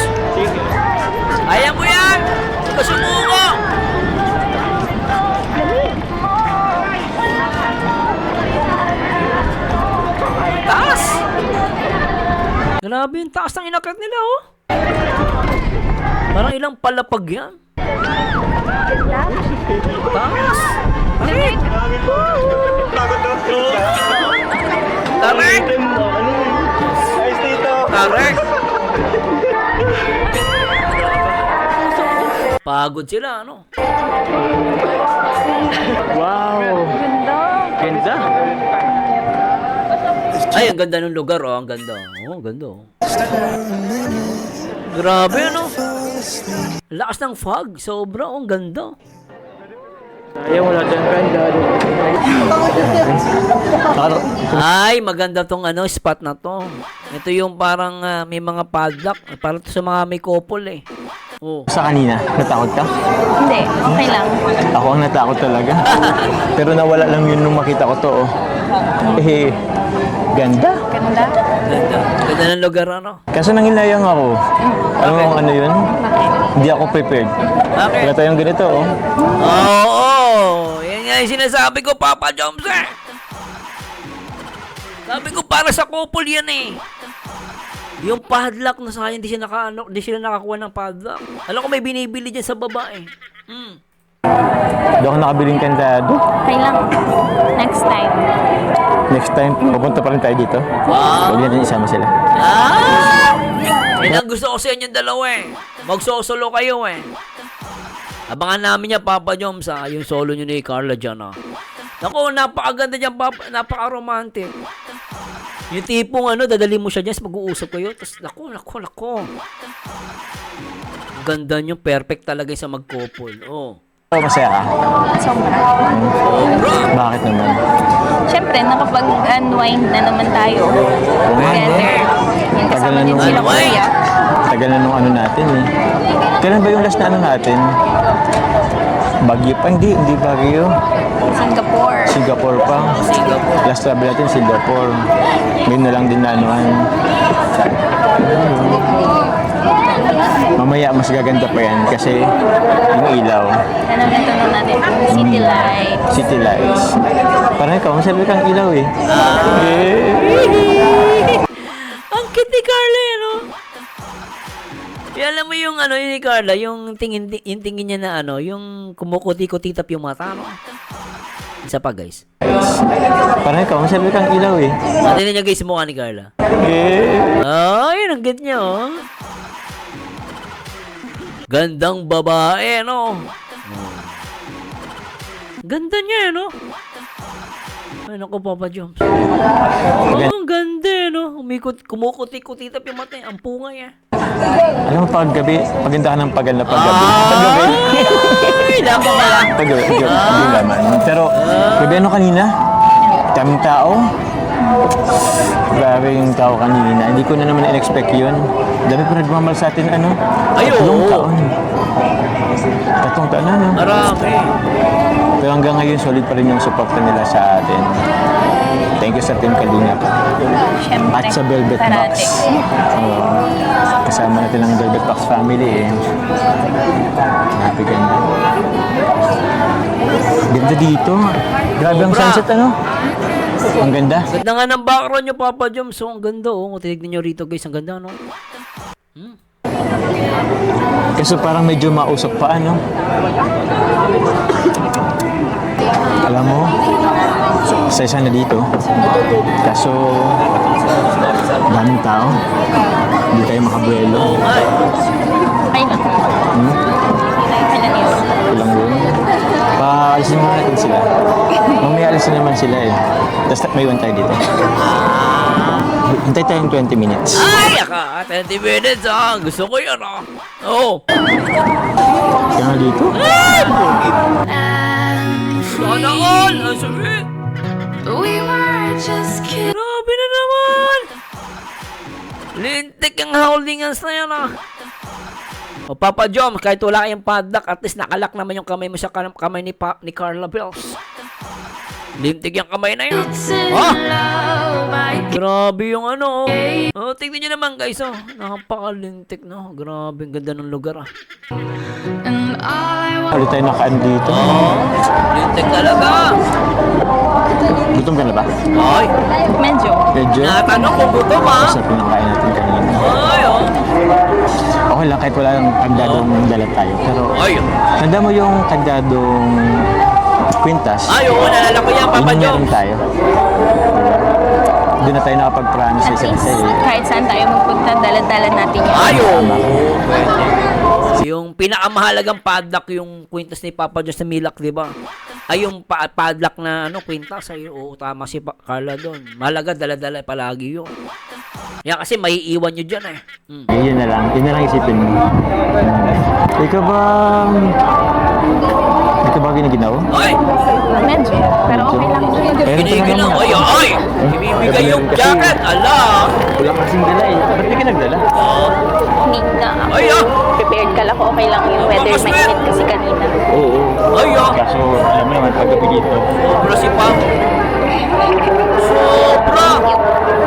Kaya mo yan! Huwag ka sumuko! Taas! Grabe yung taas ng inakyat nila, oh! Parang ilang palapag yan. Taas! Tarik! Tarik! Tarik! Pagod sila, ano? Wow! Ganda! Ay, ang ganda ng lugar, oh. Ang ganda. Oh, ang ganda, oh. Grabe, ano? Lakas ng fog. Sobra, oh. Ang ganda. Sayang wala dyan ganda. Ay, maganda tong spot na to. Ito yung parang may mga padlock. Parang to sa mga may couple, eh. Oh. Sa kanina, natakot ka? Hindi, okay lang. Ako ang natakot talaga. Pero nawala lang yun nung makita ko to, oh. Ganda. Ganda. Ganda. Ganda ng lugar, ano? Kaso nangilayang ako. Alam mo kung ano yun? Hindi ako prepared. Okay. Wala tayong ganito, oh. Oo. Yan nga yung sinasabi ko, Papa Joms, eh. Sabi ko, para sa couple yan, eh. Yung padlock na sayang, di sila nakakuha ng padlock. Alam ko may binibili dyan sa baba, eh. Hindi ako nakabiling kantado. Okay lang. Next time. Next time, pupunta pa rin tayo dito. Wow. Huwag natin isama sila. Yan ang gusto ko sa inyong dalawa, eh. Magsosolo kayo, eh. Abangan namin niya, Papa Joms, yung solo nyo ni Carla dyan, Naku, napakaganda dyan, Papa. Napaka-romantic. Yung tipong dadali mo siya dyan, mag-uusap kayo. Tapos, naku. Ganda nyo, perfect talaga sa mag-couple. Oh. Masaya ka? Sobra. Bakit naman? Siyempre, nakapag-unwind na naman tayo. Together. Yung kasama din sila kuya. Tagal na nung natin, eh. Kailan ba yung last na natin? Baguio pa? Hindi Baguio. Singapore pa. Last travel natin, Singapore. Ngayon na lang din nanuan. Mamaya mas gaganda pa yan kasi yung ilaw. Ano na tanong natin? City lights. City lights. Parang ikaw, masabi kang ilaw, eh. Ang cute ni Carla, no? Alam mo yung yun ni Carla, yung tingin niya na yung kumukuti-kutitap yung mata, no? Isa pa, guys. Parang ikaw, masabi kang ilaw, eh. Natin niya, guys, mukha ni Carla. Yun ang ganda niya, oh. Gandang babae, no? Ganda niya, no? Ay, naku, Papa Joms. Ang ganda, no? Kumukuti-kutitap yung mata, ang punga niya. Alam mo, paggabi, pagandahan ng pagal na paggabi. Paggabi. Ay, naku pala. Paggabi, yung laman. Pero, gabi kanina? Daming tao. Grabe yung tao kanina. Hindi ko na naman in-expect yun. Dami pa nagmamahal sa atin, Ay, oo. Tatlong taon na, Marami. Pero hanggang ngayon, solid pa rin yung support nila sa atin. Thank you sa Team Kalingap. Siyempre, At sa Velvet parati. Box. Kasama natin ang Velvet Box family eh. Happy ganda. Ganda dito. Grabe ang sunset ano. Ang ganda. Ganda nga ng background nyo, Papa Jom. So, ang ganda, oh. Tinignan nyo rito, guys. Ang ganda, no? Kaso parang medyo mausap pa ano. Alam mo, isa na dito. Kaso, daming tao. Hindi tayo makabuelo. Ay, naku. Walang room. Paalisin muna natin sila. Mamaya alisin naman sila eh. Tapos may iwan tayo dito. Hintay tayong 20 minutes. Ay, 20 minutes, ah. Gusto ko yun, ah. Oo. Kaya nga dito. Sana all! Ang sabi! Grabe na naman! Lintik ang holdingans na yan, ah. O, Papa Jom, kahit wala kayong padlock, at least nakalak naman yung kamay mo sa kamay ni Carla Bells. Lintik yung kamay na yun. Oh! Grabe yung ano, oh. Oh, tingnan nyo naman, guys, oh. Napakalintik, no? Grabe, ang ganda ng lugar, ah. Ulit tayo nakaan dito. Oh, lintik talaga. Gutom ka na ba? Ay, Medyo. Medyo? natanong ko gutom, ah. Sa pinakain natin kanina. Ay, oh. Okay lang, kahit wala lang kandadong dala tayo. Pero, Ay, tanda mo yung kandadong kwintas? ay, oo, nalala ko yan, Papa Yun Jom. meron tayo. Doon na tayo nakapag-promise sa At isa't least, isa eh. kahit saan tayo magpunta, dala-dala natin yun. Ay, oo. Pwede. Yung pinakamahalagang padlock, yung kwintas ni Papa Jom sa Milak, di ba? Ay, yung padlock na ano, kwintas. Ay, oo, tama si Carla doon. Mahalaga, dala-dala palagi yun. Yan kasi may iiwan nyo dyan eh. Yun na lang isipin mo. Ikaw ba... Ikaw ba ginaginaw? Ay! Medyo. Pero okay lang. Binigil lang. Ay, ay! Ibibigay yung jacket. Ala! Wala kasing dala eh. Ba't di ka nagdala? Hindi na. Ay, ah! Prepared ka lang. Okay lang yung weather. Mainit kasi kanina. Oo. Ay, ah! Kaso, alam mo naman, paggabi dito. Sobra si Pam. Sobra!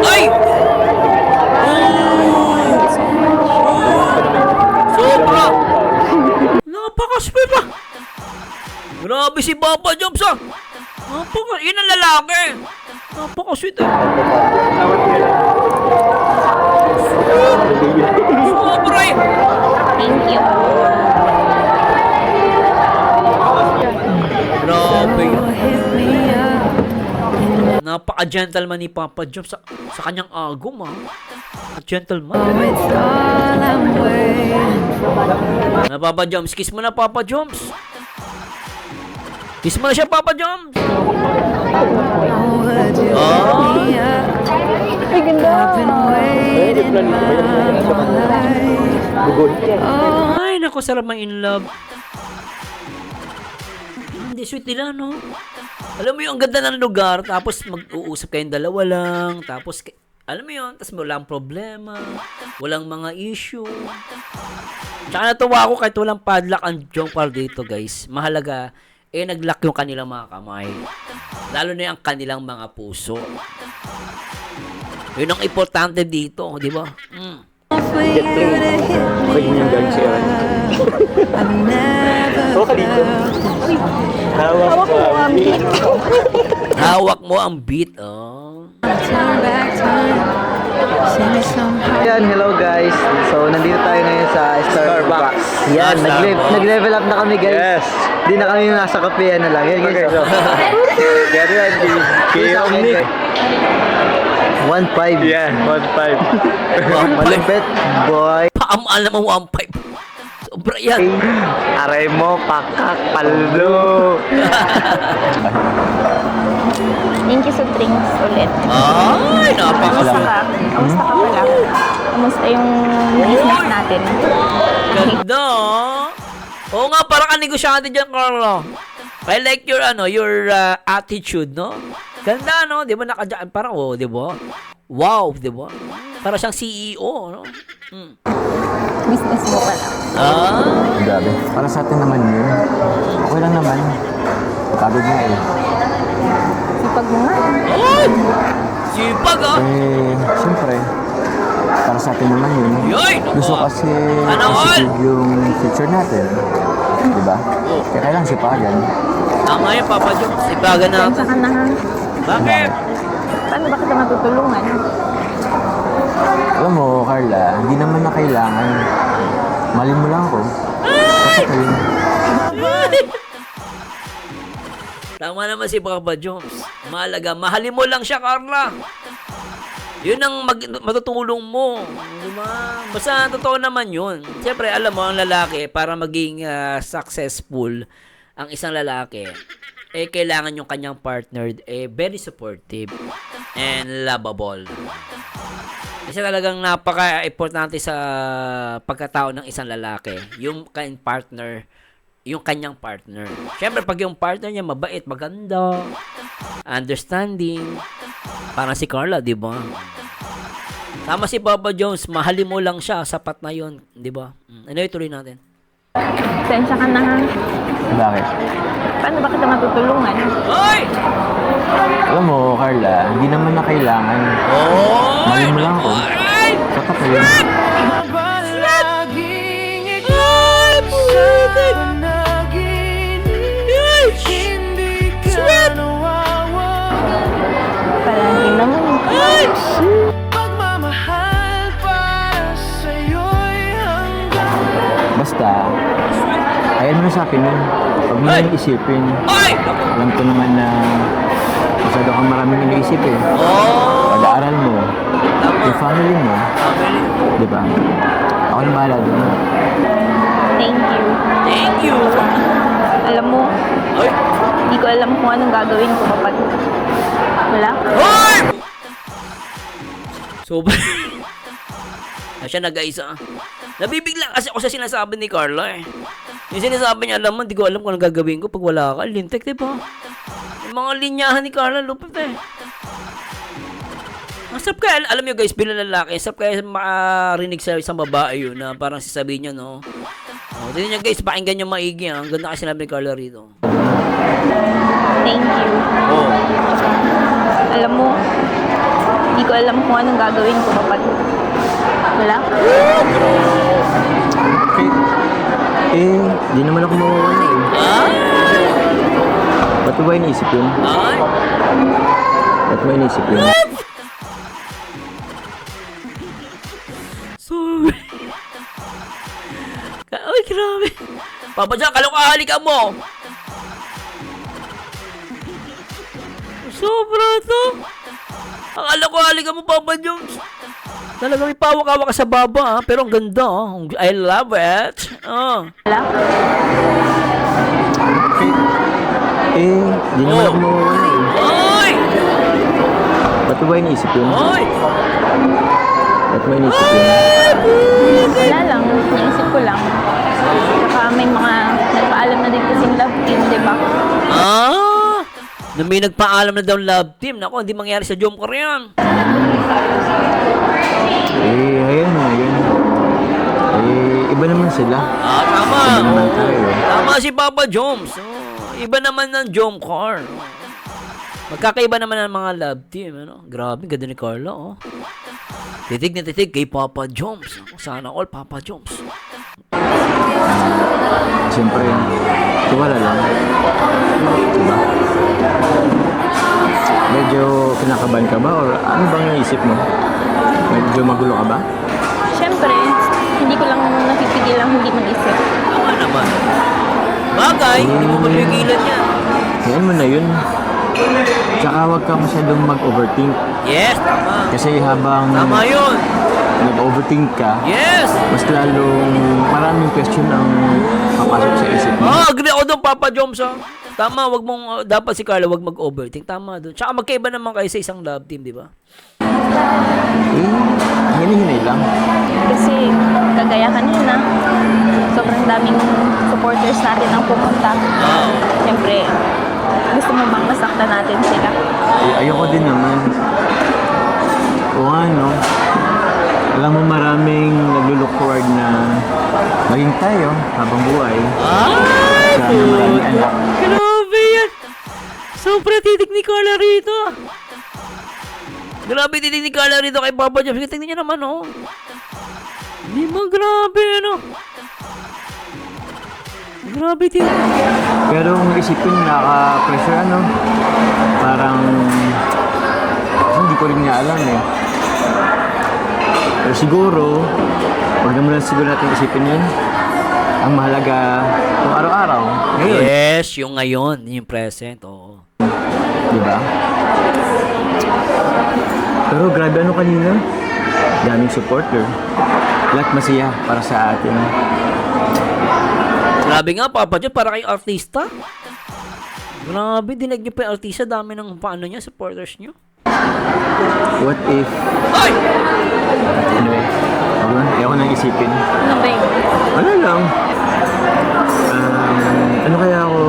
Ay! Sobra! Napakasweet pa! Grabe si Papa Jobs, ah! Yun ang lalaki! Napakasweet, eh! Sobra, eh! Thank you. Grabe yun. Napaka-gentleman ni Papa Jobs sa kanyang agom, ah. Gentleman. Na Papa Joms, kiss mo na Papa Joms. Kiss mo na siya Papa Joms. Oh. Ay, ganda. Ay, naku, sarap mang in love. Hindi sweet nila, no? Alam mo yung ang ganda ng lugar, tapos mag-uusap kayong dalawa lang, tapos alam mo yun, tapos walang problema, walang mga issue. Tsaka natuwa ako kahit walang padlock ang Jomcar dito, guys. Mahalaga, nag-lock yung kanilang mga kamay. Lalo na yung kanilang mga puso. Yun ang importante dito, di ba? Okay din yung galing sa iwan. Okay dito. Hawak mo ang beat. Hawak mo ang beat, oh. Yan, hello guys. So, nandito tayo ngayon sa Starbucks. Yan, nag-level up na kami guys. Yes. Hindi na kami nasa kape, ano lang. Yan guys. Kaya rin, kay Omnic. 1.5. Yeah, 1.5. Malupit, boy. Paamaan naman 1.5. Sobra yan. Aray mo, pakak, paldo. Thank you sa drinks ulit. Ay, Kamusta ka? Kamusta ka pala? Kamusta yung business natin? Ganda. Oo nga, parang kanegosyante dyan, Carlo. I like your, your attitude, no? Ganda, no? Di ba nakadyan? Parang, di ba? Wow, di ba? Parang siyang CEO, no? Business mo pala. Grabe. Para sa atin naman yun. Okay lang naman. Pagod nga eh. Si sipag mo nga. Ay! Sipag ah! Siyempre, para sa atin naman yun. Yoy! Gusto kasi Sana all! positive yung future natin. Diba? Kaya kailangan sipagan. Tama yun, Papa Jom. Sipagan na. Pensa ka na ha. Bakit? Paano ba kita matutulungan? Alam mo, Carla, hindi naman na kailangan. Malin mo lang ako. Sapat na yun. Tama naman si Papa Joms. Mahalaga, mahalin mo lang siya, Carla. Yun ang matutulong mo. Diba? Basta totoo naman yun. Siyempre, alam mo, ang lalaki, para maging successful, ang isang lalaki, kailangan yung kanyang partner, very supportive and lovable. Kasi talagang napaka-importante sa pagkatao ng isang lalaki, yung kanyang partner. Siyempre, pag yung partner niya mabait, maganda, understanding, parang si Carla, di ba? Tama si Papa Jones, mahalin mo lang siya, sapat na yun, di ba? Ano ituloy natin? Pensa ka na ha. Bakit? Paano ba kita matutulungan? Hoy! Alam mo, Carla, hindi naman na kailangan. Malin mo lang ako. Sapat na yun. Palagi naman. Basta, ayan mo na sa akin yun. Huwag mo na yung isipin. Alam ko naman na masyado kang maraming iniisip eh. Pag-aaral mo, yung family mo, di ba? Ako na bahala doon. Thank you. Thank you! Alam mo, Ay! hindi ko alam kung anong gagawin ko kapag wala. Hoy! Sobrang... siya nag-aisa. Nabibigla kasi ako sa sinasabi ni Carla eh. Yung sinasabi niya, alam mo, hindi ko alam kung anong gagawin ko pag wala ka. Lintek, diba? Yung mga linyahan ni Carla, lupit eh. Ang sarap kaya, alam niyo guys, bilang lalaki, sarap kaya makarinig sa isang babae yun na parang sasabihin niya, no? Tignan niyo guys, pakinggan niyo maigi ha. Ang ganda kasi sinabi ni Carla rito. Thank you. Alam mo, hindi ko alam kung anong gagawin ko kapag wala. Di naman ako mawawala eh. Ba't mo ba iniisip yun? Ba't mo iniisip yun? Sorry. Ay, grabe. Papa Jack, kalukahali ka mo. Sobra to. Ang kalukahali ka mo, Papa Jones. Talaga may pawak-awak ka sa baba, ha? Pero ang ganda, ha? I love it. Wala. Di naman ako mawawala eh. Oy! Ba't mo ba iniisip yun? Oy! Ba't mo iniisip yun? Wala lang. Naisip ko lang. Saka may mga nagpaalam na din kasing love team, di ba? Na may nagpaalam na daw love team. Naku, hindi mangyari sa Jomcar yan. Ayan na, yun. Iba naman sila. Tama. Iba naman tayo. Tama si Papa Joms. Iba naman ng Jomcar. Magkakaiba naman ng mga love team. Ano? Grabe, ganda ni Carla. Titig na titig kay Papa Joms. Sana all Papa Joms. Siyempre, tiwala lang. Diba? Medyo kinakabahan ka ba? Or ano bang naisip mo? Medyo magulo ka ba? Siyempre, hindi ko lang napipigil lang hindi mag-isip. Tama naman. Bagay, hindi mo mapigilan yan. Yan mo na yun. Tsaka huwag ka masyadong mag-overthink. Yes, tama. Kasi habang Tama yun. nag-overthink ka, Yes. mas lalong maraming question ang papasok sa isip mo. Agree ako doon, Papa Joms. Tama, wag mong, dapat si Carla wag mag-overthink. Tama doon. Tsaka magkaiba naman kayo sa isang love team, di ba? Hinihinay lang. Kasi kagaya kanina, sobrang daming supporters natin ang pumunta. Siyempre, gusto mo bang masaktan natin sila? Ayoko din naman. O ano, alam mo maraming naglo-look forward na maging tayo habang buhay. Sana maraming anak. Grabe yan. So yung pre-titig ni Carla rito. Grabe titig ni Carla rito kay Papa Joms. Tingnan niyo naman, oh. Hindi mo, grabe, ano. Grabe titig. Pero kung isipin, naka-pressure ano, parang hindi ko rin nga alam eh. Pero siguro, huwag naman lang siguro natin isipin yun. Ang mahalaga yung araw-araw, ngayon. Yes, yung ngayon, yung present, oo. Diba? Pero grabe ano kanina, daming supporter. Lahat masaya para sa atin. Grabe nga, Papa Joms, para kay artista. Grabe, dinag niyo pa yung artista, dami ng paano niya, supporters niyo. What if... Ay! Anyway, ayaw ko nang isipin. Ano ba yun? Wala lang. Ano kaya ako...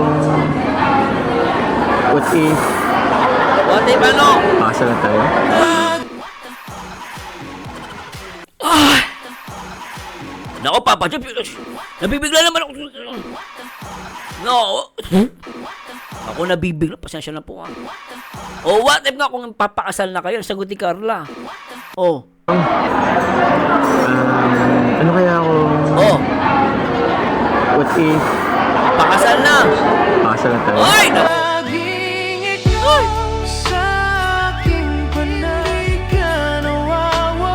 What if... What if ano? Pakasal na tayo? Nako, Papa Joms, nabibigla naman ako. No. Ako nabibigla, pasensya na po ah. Oh, what if nga kung papakasal na kayo, sagot ni Carla. Oh. Ano kaya ako... Oh. What if... Pakasal na. Pakasal na tayo? Ay!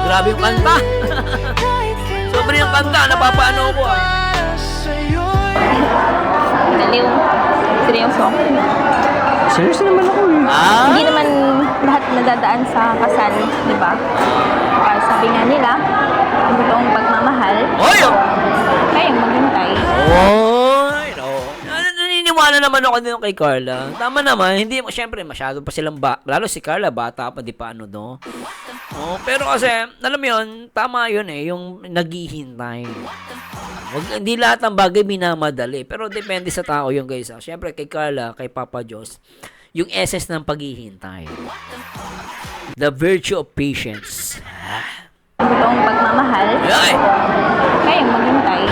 Grabe yung kanta. Sobrang yung kanta, napapaano ko ah. Daliw. Seryoso ako. Seryoso naman ako eh. Ah? Hindi naman lahat nadadaan sa kasal, di ba? Sabi nga nila, ang totoong pagmamahal, Oy! kayang maghintay. Oy! No. Naniniwala naman ako din kay Carla. Tama naman, hindi, syempre, masyado pa silang lalo si Carla, bata pa, di pa ano, no? Oh, pero kasi, alam mo yun, tama yun eh, yung naghihintay. Hindi lahat ng bagay minamadali, pero depende sa tao yun, guys. Syempre, kay Carla, kay Papa Joms, yung essence ng paghihintay. The virtue of patience. Ang totoong pagmamahal, Ay! kayang maghintay.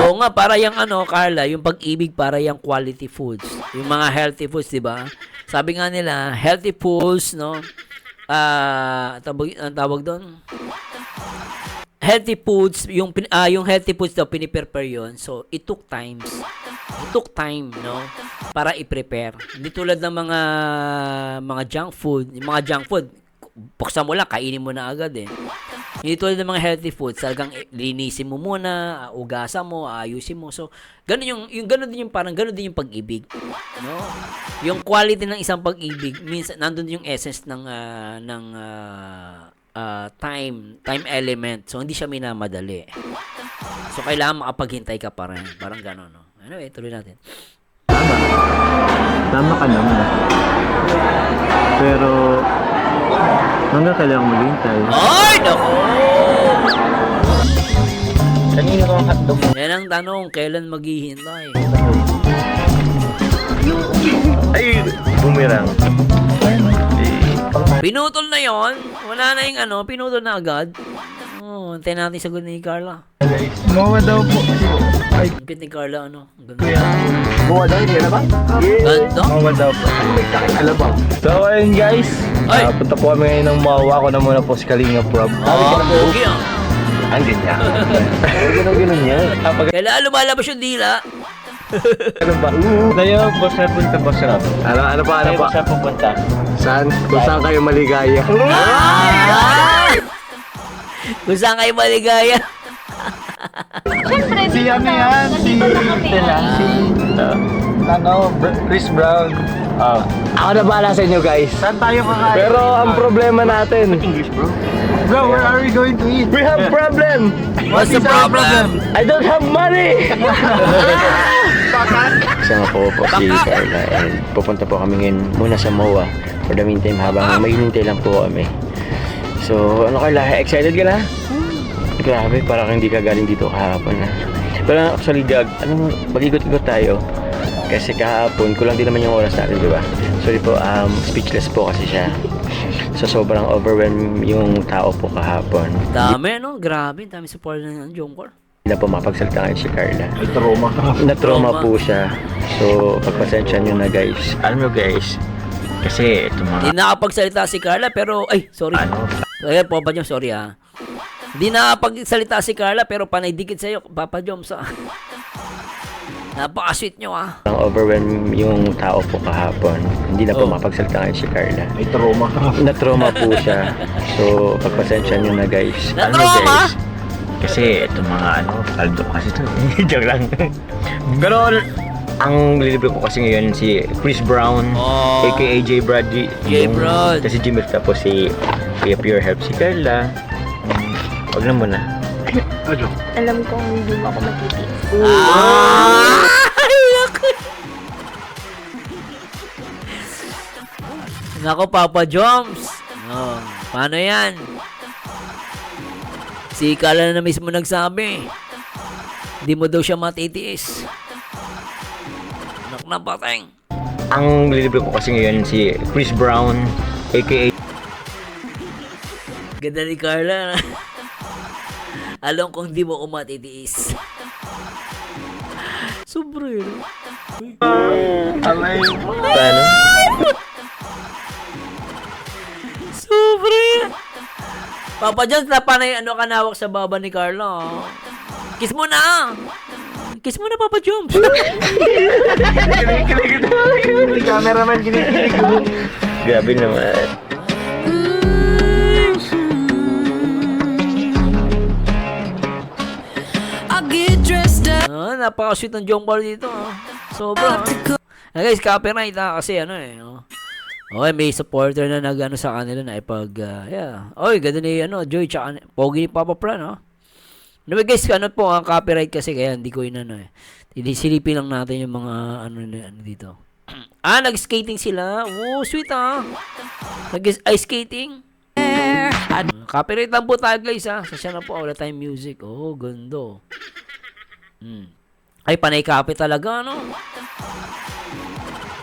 Oo nga, para yung ano, Carla, yung pag-ibig para yung quality foods. Yung mga healthy foods, di ba? Sabi nga nila, healthy foods, no? Ang tawag doon? Healthy foods, yung healthy foods daw, piniprepare yun. So, it took time, no? Para i-prepare. Hindi tulad ng mga junk food. Yung mga junk food, buksan mo lang, kainin mo na agad eh. Hindi tulad ng mga healthy foods, talagang linisin mo muna, ugasan mo, ayusin mo. So, ganun din yung pag-ibig, no? Yung quality ng isang pag-ibig, minsan nandun yung essence ng time element. So, hindi siya minamadali. So, kailangan makapaghintay ka pa rin. Parang gano'n, no? Anyway, tuloy natin. Tama ka naman. Pero... hanggang kailangan maghintay. Ay, naku! Kanino kang hotdog? Yan ang tanong, kailan maghihintay? Ay, bumirang. Pinutol na yon. Wala na yung pinutol na agad. Oh, antayin natin sagot ni Carla. Mawa daw po. Ang cute ni Carla, Ganda. Buwa daw, hindi na ba? Ganda? Mawa daw po. Alam ba? So, ayun guys. Ay! Punta po kami ngayon ng Mawa. Ako na muna po si Kalinga Prob. Pogi ah. Ang ganyan. Ganun yan. Kailangan lumalabas yung dila. Ano ba? Tayo, boss na punta, boss na. Ano pa? Boss na pupunta. Saan? Kung saan kayo maligaya? Ay! Kung saan kayo maligaya? Siyempre, Si ano yan? Chris Brown. Ako na bahala sa inyo guys. Saan tayo kakain? Pero ang problema natin, Bro, where are we going to eat? we have problem! What's the problem? I don't have money! Kasama po si Carla and pupunta po kami ngayon muna sa MOA for the meantime habang may hinintay lang po kami. So, ano Carla, excited ka na? Grabe, parang hindi ka galing dito kahapon na. Pero actually, mag-igot-igot tayo. Kasi kahapon, kulang din naman yung oras natin, di ba? Sorry po, speechless po kasi siya. So, sobrang overwhelmed yung tao po kahapon. Dami, no? Grabe. Dami support ng Jomcar. Hindi na po mapagsalita ngayon si Carla. May trauma. Na-trauma po siya. So, pagpasensya nyo na guys. Alam nyo guys, kasi ito mga... Hindi nakapagsalita si Carla pero ay sorry. Ayan po Papa Joms, sorry ha. Hindi nakapagsalita si Carla pero panay dikit sa iyo Papa Joms. Napaka-sweet nyo ah. Ang overwhelm yung tao po kahapon. Hindi na po mapagsalita ngayon si Carla. May trauma. Na-trauma po siya. So, pagpasensya nyo na guys. Alam nyo Na-trauma? guys, kasi ito mga saldo kasi ito. Joke lang. Pero ang nililibre ko kasi ngayon si Chris Brown, aka J. Bradley. J. Brad. Kasi Jimmy tapos si Kuya Pure Help si Carla. Wag na muna. Alam kong hindi mo ako matitiis. Nako Papa Joms. Oh, paano yan? Si Carla na mismo nagsabi. Hindi mo daw siya matitiis. Anak na pateng. Ang nililibre ko kasi ngayon si Chris Brown, aka Ganda ni Carla. Alam kong di mo ako matitiis. Sobre. paano? Sobre. Papa Jones, napanay ano ka nawak sa baba ni Carla. Kiss mo na. Kiss mo na Papa Jones. Cameraman, ginigilig ko. Grabe naman. Napaka-sweet ng Jong Paul dito. Sobra. Guys, copyright kasi ano eh. Okay, may supporter na nag-ano sa kanila na ipag, yeah. Oy, ganda ni, Joy, tsaka, pogi ni Papa Fran, Anyway guys, ano po, ang copyright kasi, kaya hindi ko inano eh. Silipin lang natin yung mga, ano dito. Nag-skating sila. Oh, sweet Nag-ice skating. Copyright lang po tayo guys, Sasya na po, wala tayong music. Oh, gando. Ay, panay kapit talaga,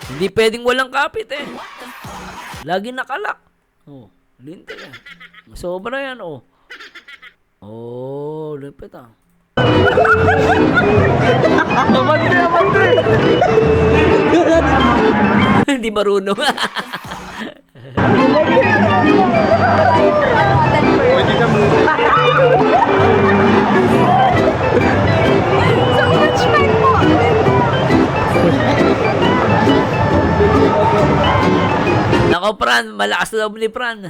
Hindi pwedeng walang kapit, Lagi nakalak. Oh, linte yan. Sobra yan, Oh, lipit, Hindi marunong. Nako, Fran, malakas na loob ni Fran.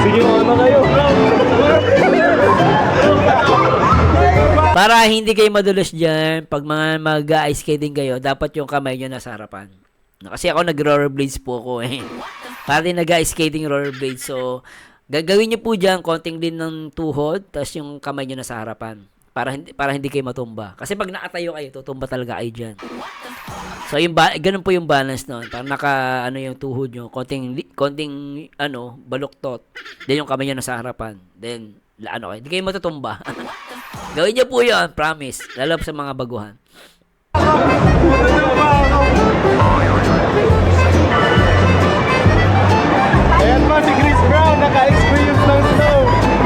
Sige, ano kayo? Para hindi kayo madulas dyan, pag mag-ice skating kayo, dapat yung kamay nyo nasa harapan. Kasi ako nag-rollerblades po ako Para din nag-ice skating rollerblades. So, gagawin nyo po dyan, konting din ng tuhod, tapos yung kamay nyo nasa harapan. Para hindi kayo matumba. Kasi pag nakatayo kayo, tutumba talaga kayo dyan. So, ganun po yung balance noon. Para yung tuhod nyo, konting baluktot. Then yung kamay nyo nasa harapan. Then, kayo, hindi kayo matutumba. Gawin nyo po yun, promise. Lalo sa mga baguhan. Ayan mo si Chris Brown, naka-experience ng snow.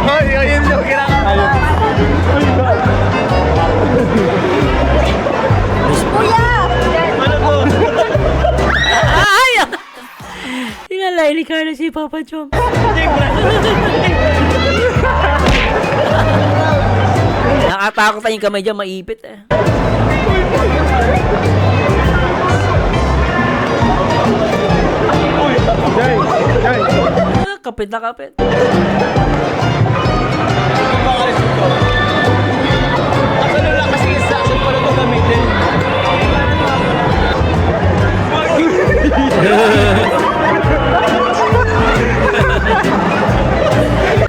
Hoy, ayun yung kinakaayos. Kuya! Ano to? Ay! Tinalay ni Carla si Papa Chom. Nakatakot tayong kamay dyan, maipit Kapit na kapit. Ano lang kasi instruction pala ito gamitin.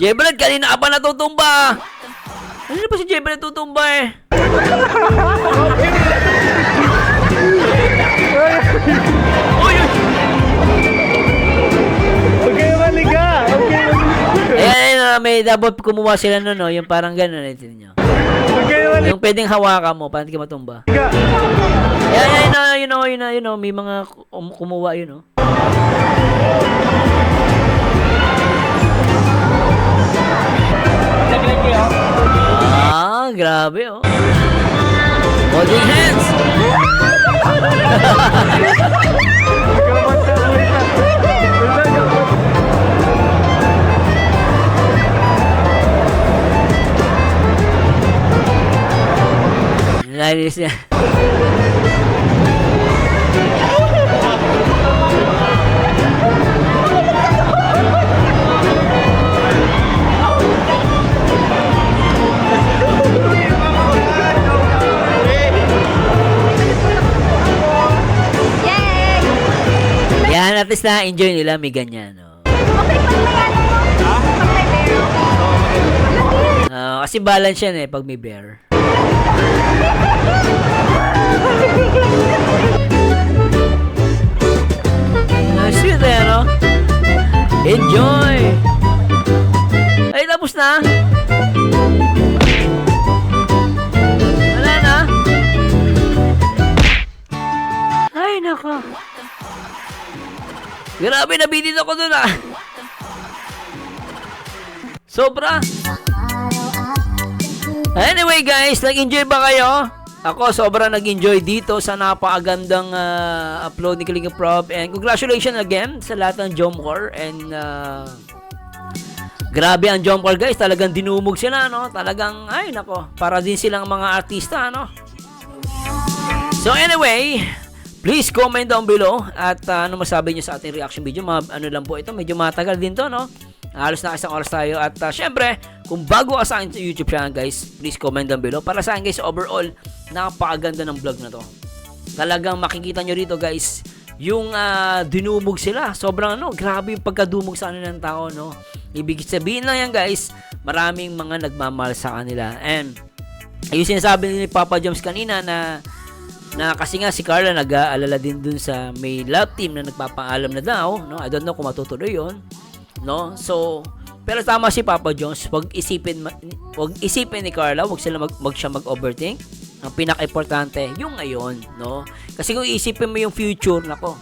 Jebrad, kanina ka pa natutumba. Kanina pa si Jebrad natutumba Okay, maliga. Okay. Ayan, may dapat kumuha sila yung parang gano'n. Okay, maliga. Yung pwedeng hawakan mo, para hindi ka matumba. Yun, may mga kumuha yun, Grabe, oh. Holding hands. Nice niya. Yan, at least na-enjoy nila, may ganyan, no? Kasi balance yan pag may bear. Sweet no? Enjoy! Ay, tapos na? Wala na? Ay, nako. Grabe, nabitin ako dun Sobra. Anyway guys, nag-enjoy ba kayo? Ako sobrang nag-enjoy dito sa napakagandang upload ni Kalinga Prab, and congratulations again sa lahat ng Jomcore, and grabe ang Jomcore guys, talagang dinumog sila, no? Talagang ay nako, para din silang mga artista, no? So anyway, please comment down below at ano masabi niyo sa ating reaction video. Ano lang po ito, medyo matagal din to, no? Halos na isang oras tayo. At syempre, kung bago ka sa akin sa YouTube channel guys, please comment down below. Para sa akin guys, overall, napakaganda ng vlog na to. Talagang makikita nyo rito guys, yung dinumog sila. Sobrang grabe yung pagkadumog sa kanila ng tao, no? Ibig sabihin lang yan guys, maraming mga nagmamahal sa kanila. And yung sinasabi ni Papa Joms kanina na kasi nga si Carla nag-aalala din dun sa may love team na nagpapaalam na daw, no? I don't know kung matutuloy yun, no? So, pero tama si Papa Jones, wag isipin ni Carla, wag siya mag-overthink. Ang pinaka-importante, yung ngayon, no? Kasi kung isipin mo yung future, nako,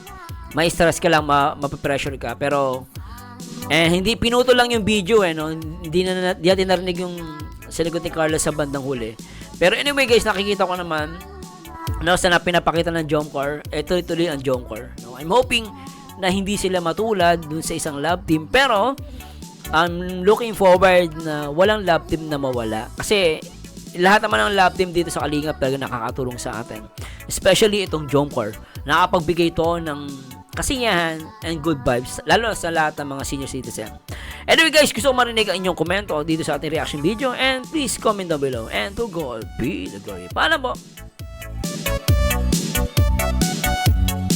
may stress ka lang, mapapressure ka. Pero, hindi pinuto lang yung video, no? Hindi natin narinig yung sinagot ni Carla sa bandang huli. Pero anyway guys, nakikita ko naman, no, sa pinapakita ng Jomcore, tuloy ang Jomcore, no? I'm hoping na hindi sila matulad dun sa isang love team, pero I'm looking forward na walang love team na mawala, kasi lahat naman ng love team dito sa Kalingap talaga nakakatulong sa atin, especially itong Jomcore. Nakapagbigay to ng kasiyahan and good vibes, lalo sa lahat ng mga senior citizen. Anyway guys, gusto ko marinig ang inyong komento dito sa ating reaction video, and please comment down below, and to God be the glory. Paalam po.